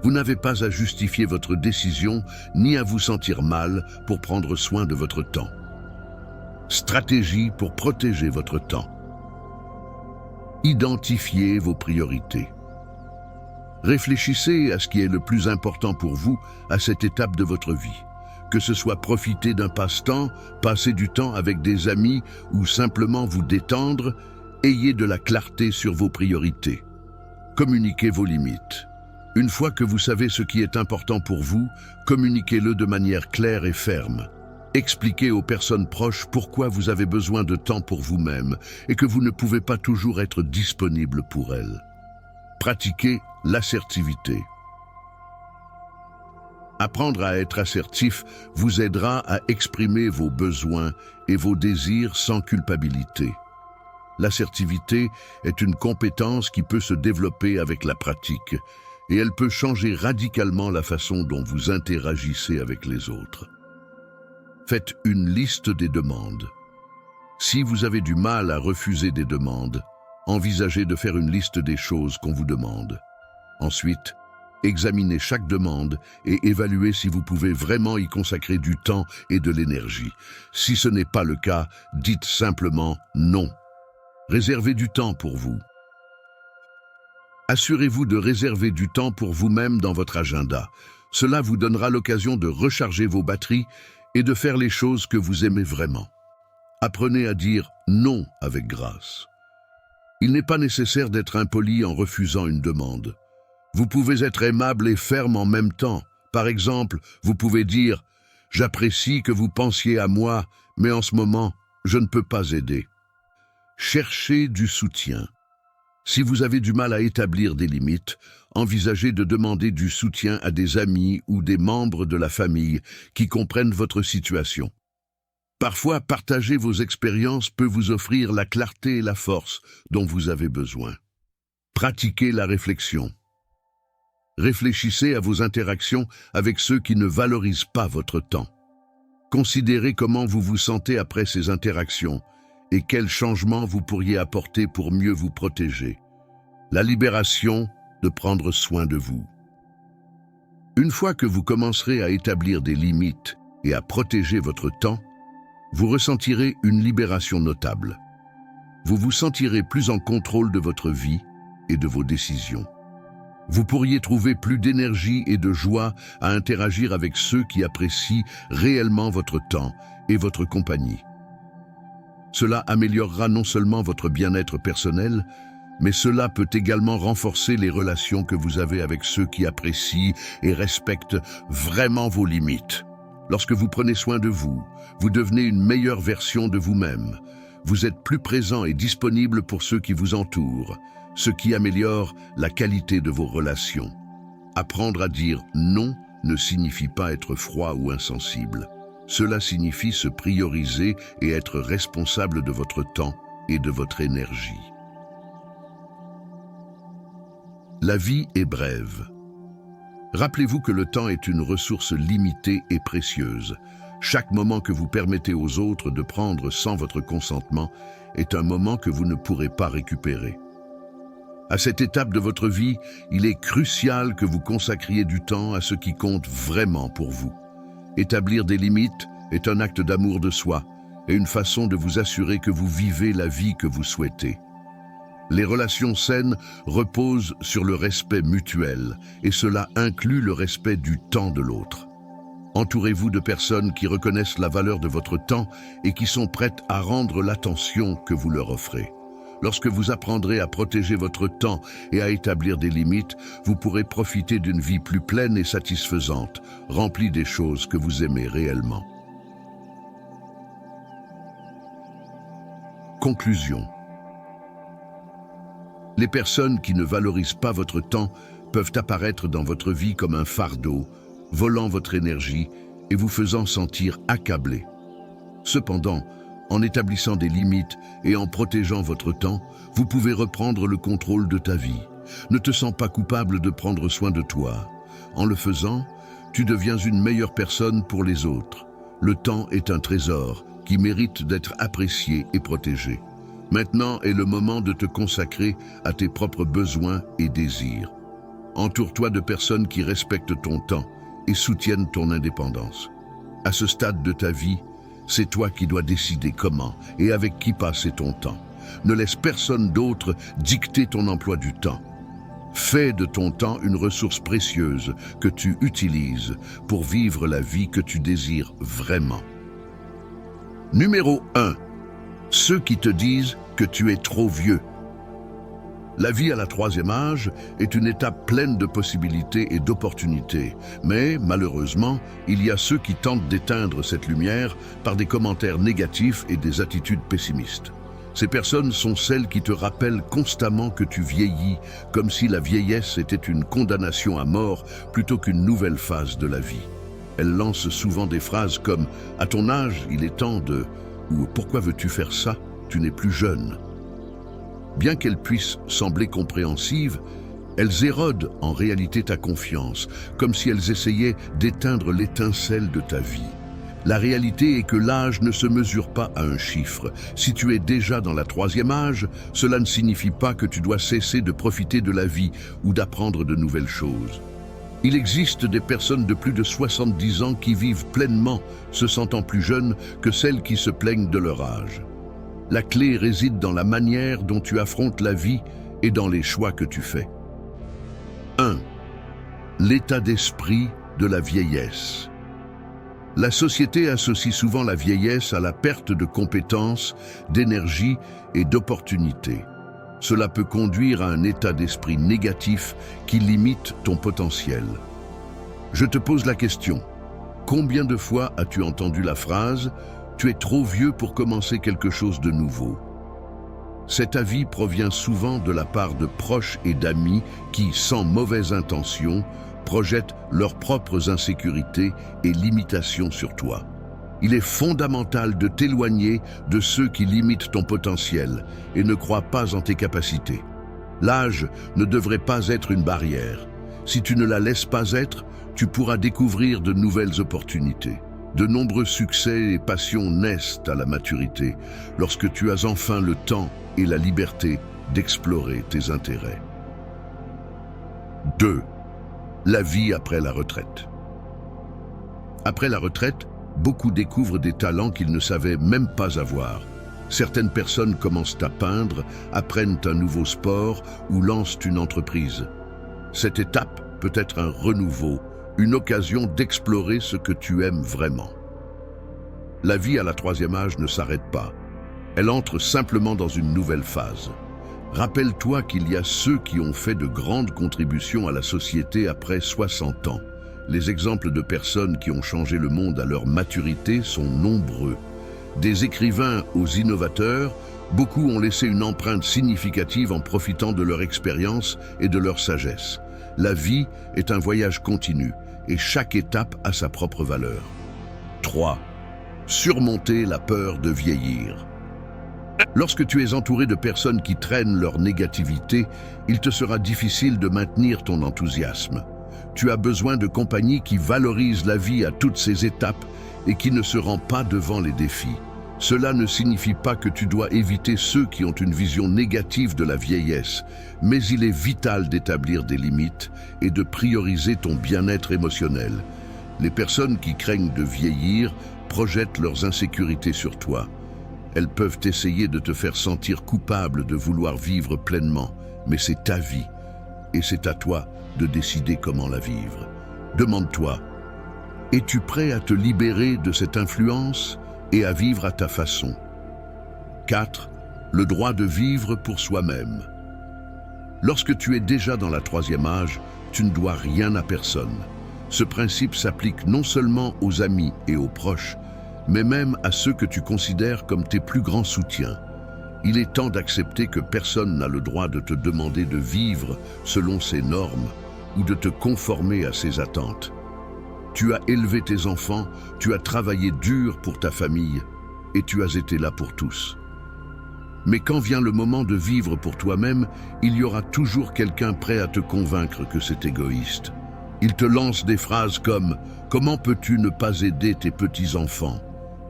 Vous n'avez pas à justifier votre décision ni à vous sentir mal pour prendre soin de votre temps. Stratégie pour protéger votre temps. Identifiez vos priorités. Réfléchissez à ce qui est le plus important pour vous à cette étape de votre vie. que ce soit profiter d'un passe-temps, passer du temps avec des amis ou simplement vous détendre, ayez de la clarté sur vos priorités. Communiquez vos limites. Une fois que vous savez ce qui est important pour vous, communiquez-le de manière claire et ferme. Expliquez aux personnes proches pourquoi vous avez besoin de temps pour vous-même et que vous ne pouvez pas toujours être disponible pour elles. Pratiquez l'assertivité. Apprendre à être assertif vous aidera à exprimer vos besoins et vos désirs sans culpabilité. L'assertivité est une compétence qui peut se développer avec la pratique et elle peut changer radicalement la façon dont vous interagissez avec les autres. Faites une liste des demandes. Si vous avez du mal à refuser des demandes, envisagez de faire une liste des choses qu'on vous demande. Ensuite, examinez chaque demande et évaluez si vous pouvez vraiment y consacrer du temps et de l'énergie. Si ce n'est pas le cas, dites simplement non. Réservez du temps pour vous. Assurez-vous de réserver du temps pour vous-même dans votre agenda. Cela vous donnera l'occasion de recharger vos batteries et de faire les choses que vous aimez vraiment. Apprenez à dire non avec grâce. Il n'est pas nécessaire d'être impoli en refusant une demande. Vous pouvez être aimable et ferme en même temps. Par exemple, vous pouvez dire « J'apprécie que vous pensiez à moi, mais en ce moment, je ne peux pas aider. » Cherchez du soutien. Si vous avez du mal à établir des limites, envisagez de demander du soutien à des amis ou des membres de la famille qui comprennent votre situation. Parfois, partager vos expériences peut vous offrir la clarté et la force dont vous avez besoin. Pratiquez la réflexion. Réfléchissez à vos interactions avec ceux qui ne valorisent pas votre temps. Considérez comment vous vous sentez après ces interactions et quels changements vous pourriez apporter pour mieux vous protéger. La libération de prendre soin de vous. Une fois que vous commencerez à établir des limites et à protéger votre temps, vous ressentirez une libération notable. Vous vous sentirez plus en contrôle de votre vie et de vos décisions. Vous pourriez trouver plus d'énergie et de joie à interagir avec ceux qui apprécient réellement votre temps et votre compagnie. Cela améliorera non seulement votre bien-être personnel, mais cela peut également renforcer les relations que vous avez avec ceux qui apprécient et respectent vraiment vos limites. Lorsque vous prenez soin de vous, vous devenez une meilleure version de vous-même. Vous êtes plus présent et disponible pour ceux qui vous entourent, ce qui améliore la qualité de vos relations. Apprendre à dire non ne signifie pas être froid ou insensible. Cela signifie se prioriser et être responsable de votre temps et de votre énergie. La vie est brève. Rappelez-vous que le temps est une ressource limitée et précieuse. Chaque moment que vous permettez aux autres de prendre sans votre consentement est un moment que vous ne pourrez pas récupérer. À cette étape de votre vie, il est crucial que vous consacriez du temps à ce qui compte vraiment pour vous. Établir des limites est un acte d'amour de soi et une façon de vous assurer que vous vivez la vie que vous souhaitez. Les relations saines reposent sur le respect mutuel et cela inclut le respect du temps de l'autre. Entourez-vous de personnes qui reconnaissent la valeur de votre temps et qui sont prêtes à rendre l'attention que vous leur offrez. Lorsque vous apprendrez à protéger votre temps et à établir des limites, vous pourrez profiter d'une vie plus pleine et satisfaisante, remplie des choses que vous aimez réellement. Conclusion. Les personnes qui ne valorisent pas votre temps peuvent apparaître dans votre vie comme un fardeau, volant votre énergie et vous faisant sentir accablé. Cependant, en établissant des limites et en protégeant votre temps, vous pouvez reprendre le contrôle de ta vie. Ne te sens pas coupable de prendre soin de toi. En le faisant, tu deviens une meilleure personne pour les autres. Le temps est un trésor qui mérite d'être apprécié et protégé. Maintenant est le moment de te consacrer à tes propres besoins et désirs. Entoure-toi de personnes qui respectent ton temps et soutiennent ton indépendance. À ce stade de ta vie, c'est toi qui dois décider comment et avec qui passer ton temps. Ne laisse personne d'autre dicter ton emploi du temps. Fais de ton temps une ressource précieuse que tu utilises pour vivre la vie que tu désires vraiment. Numéro 1. Ceux qui te disent que tu es trop vieux. La vie à la troisième âge est une étape pleine de possibilités et d'opportunités. Mais, malheureusement, il y a ceux qui tentent d'éteindre cette lumière par des commentaires négatifs et des attitudes pessimistes. Ces personnes sont celles qui te rappellent constamment que tu vieillis, comme si la vieillesse était une condamnation à mort plutôt qu'une nouvelle phase de la vie. Elles lancent souvent des phrases comme « À ton âge, il est temps de… » ou « Pourquoi veux-tu faire ça? Tu n'es plus jeune. » Bien qu'elles puissent sembler compréhensives, elles érodent en réalité ta confiance, comme si elles essayaient d'éteindre l'étincelle de ta vie. La réalité est que l'âge ne se mesure pas à un chiffre. Si tu es déjà dans la troisième âge, cela ne signifie pas que tu dois cesser de profiter de la vie ou d'apprendre de nouvelles choses. Il existe des personnes de plus de 70 ans qui vivent pleinement, se sentant plus jeunes que celles qui se plaignent de leur âge. La clé réside dans la manière dont tu affrontes la vie et dans les choix que tu fais. 1. L'état d'esprit de la vieillesse. La société associe souvent la vieillesse à la perte de compétences, d'énergie et d'opportunités. Cela peut conduire à un état d'esprit négatif qui limite ton potentiel. Je te pose la question, combien de fois as-tu entendu la phrase « Tu es trop vieux pour commencer quelque chose de nouveau ». Cet avis provient souvent de la part de proches et d'amis qui, sans mauvaise intention, projettent leurs propres insécurités et limitations sur toi. Il est fondamental de t'éloigner de ceux qui limitent ton potentiel et ne croient pas en tes capacités. L'âge ne devrait pas être une barrière. Si tu ne la laisses pas être, tu pourras découvrir de nouvelles opportunités. De nombreux succès et passions naissent à la maturité, lorsque tu as enfin le temps et la liberté d'explorer tes intérêts. 2. La vie après la retraite. Après la retraite, beaucoup découvrent des talents qu'ils ne savaient même pas avoir. Certaines personnes commencent à peindre, apprennent un nouveau sport ou lancent une entreprise. Cette étape peut être un renouveau, une occasion d'explorer ce que tu aimes vraiment. La vie à la troisième âge ne s'arrête pas. Elle entre simplement dans une nouvelle phase. Rappelle-toi qu'il y a ceux qui ont fait de grandes contributions à la société après 60 ans. Les exemples de personnes qui ont changé le monde à leur maturité sont nombreux. Des écrivains aux innovateurs, beaucoup ont laissé une empreinte significative en profitant de leur expérience et de leur sagesse. La vie est un voyage continu et chaque étape a sa propre valeur. 3. Surmonter la peur de vieillir. Lorsque tu es entouré de personnes qui traînent leur négativité, il te sera difficile de maintenir ton enthousiasme. Tu as besoin de compagnie qui valorise la vie à toutes ses étapes et qui ne se rend pas devant les défis. Cela ne signifie pas que tu dois éviter ceux qui ont une vision négative de la vieillesse, mais il est vital d'établir des limites et de prioriser ton bien-être émotionnel. Les personnes qui craignent de vieillir projettent leurs insécurités sur toi. Elles peuvent essayer de te faire sentir coupable de vouloir vivre pleinement, mais c'est ta vie et c'est à toi de décider comment la vivre. Demande-toi, es-tu prêt à te libérer de cette influence et à vivre à ta façon? 4. Le droit de vivre pour soi-même. Lorsque tu es déjà dans la troisième âge, tu ne dois rien à personne. Ce principe s'applique non seulement aux amis et aux proches, mais même à ceux que tu considères comme tes plus grands soutiens. Il est temps d'accepter que personne n'a le droit de te demander de vivre selon ses normes ou de te conformer à ses attentes. Tu as élevé tes enfants, tu as travaillé dur pour ta famille et tu as été là pour tous. Mais quand vient le moment de vivre pour toi-même, il y aura toujours quelqu'un prêt à te convaincre que c'est égoïste. Il te lance des phrases comme « Comment peux-tu ne pas aider tes petits-enfants »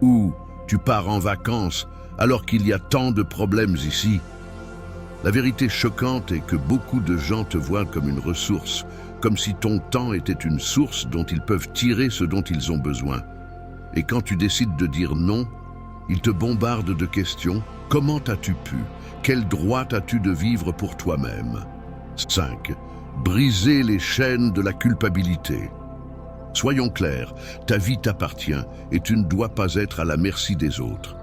ou « Tu pars en vacances alors qu'il y a tant de problèmes ici ». La vérité choquante est que beaucoup de gens te voient comme une ressource, comme si ton temps était une source dont ils peuvent tirer ce dont ils ont besoin. Et quand tu décides de dire non, ils te bombardent de questions. Comment as-tu pu? Quel droit as-tu de vivre pour toi-même? 5. briser les chaînes de la culpabilité. Soyons clairs, ta vie t'appartient et tu ne dois pas être à la merci des autres.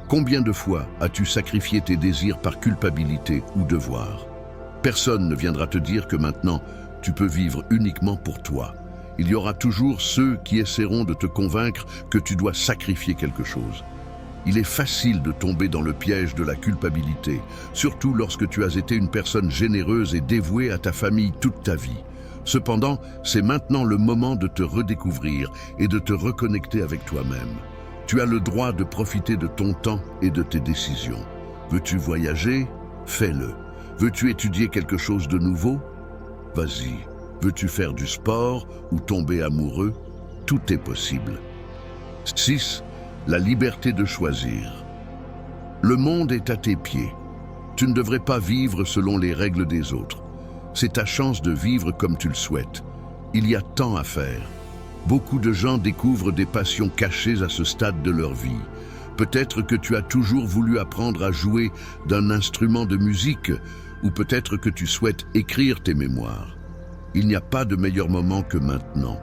Combien de fois as-tu sacrifié tes désirs par culpabilité ou devoir? Personne ne viendra te dire que maintenant, tu peux vivre uniquement pour toi. Il y aura toujours ceux qui essaieront de te convaincre que tu dois sacrifier quelque chose. Il est facile de tomber dans le piège de la culpabilité, surtout lorsque tu as été une personne généreuse et dévouée à ta famille toute ta vie. Cependant, c'est maintenant le moment de te redécouvrir et de te reconnecter avec toi-même. Tu as le droit de profiter de ton temps et de tes décisions. Veux-tu voyager? Fais-le. Veux-tu étudier quelque chose de nouveau? Vas-y. Veux-tu faire du sport ou tomber amoureux? Tout est possible. 6. La liberté de choisir. Le monde est à tes pieds. Tu ne devrais pas vivre selon les règles des autres. C'est ta chance de vivre comme tu le souhaites. Il y a tant à faire. Beaucoup de gens découvrent des passions cachées à ce stade de leur vie. Peut-être que tu as toujours voulu apprendre à jouer d'un instrument de musique, ou peut-être que tu souhaites écrire tes mémoires. Il n'y a pas de meilleur moment que maintenant.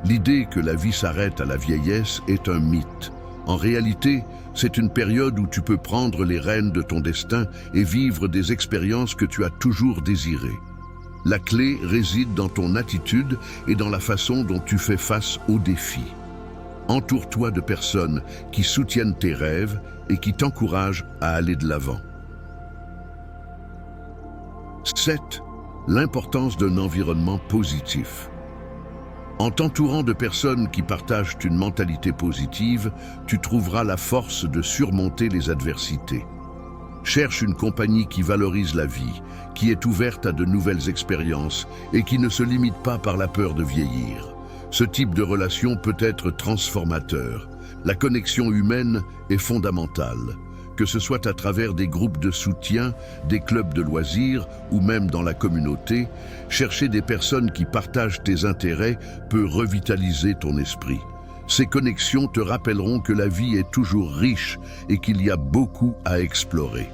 L'idée que la vie s'arrête à la vieillesse est un mythe. En réalité, c'est une période où tu peux prendre les rênes de ton destin et vivre des expériences que tu as toujours désirées. La clé réside dans ton attitude et dans la façon dont tu fais face aux défis. Entoure-toi de personnes qui soutiennent tes rêves et qui t'encouragent à aller de l'avant. 7. L'importance d'un environnement positif. En t'entourant de personnes qui partagent une mentalité positive, tu trouveras la force de surmonter les adversités. Cherche une compagnie qui valorise la vie, qui est ouverte à de nouvelles expériences et qui ne se limite pas par la peur de vieillir. Ce type de relation peut être transformateur. La connexion humaine est fondamentale. Que ce soit à travers des groupes de soutien, des clubs de loisirs ou même dans la communauté, chercher des personnes qui partagent tes intérêts peut revitaliser ton esprit. Ces connexions te rappelleront que la vie est toujours riche et qu'il y a beaucoup à explorer.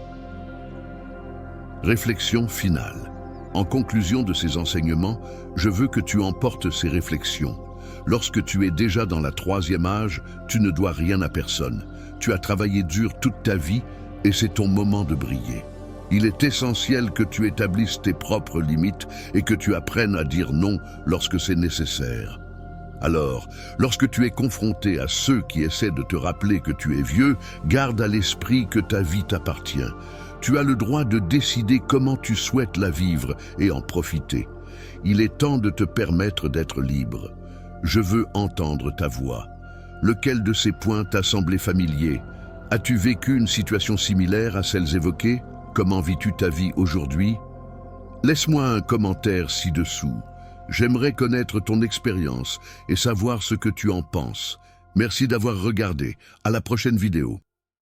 Réflexion finale. En conclusion de ces enseignements, je veux que tu emportes ces réflexions. Lorsque tu es déjà dans la 3e âge, tu ne dois rien à personne. Tu as travaillé dur toute ta vie et c'est ton moment de briller. Il est essentiel que tu établisses tes propres limites et que tu apprennes à dire non lorsque c'est nécessaire. Alors, lorsque tu es confronté à ceux qui essaient de te rappeler que tu es vieux, garde à l'esprit que ta vie t'appartient. Tu as le droit de décider comment tu souhaites la vivre et en profiter. Il est temps de te permettre d'être libre. Je veux entendre ta voix. Lequel de ces points t'a semblé familier? As-tu vécu une situation similaire à celles évoquées? Comment vis-tu ta vie aujourd'hui? Laisse-moi un commentaire ci-dessous. J'aimerais connaître ton expérience et savoir ce que tu en penses. Merci d'avoir regardé. À la prochaine vidéo.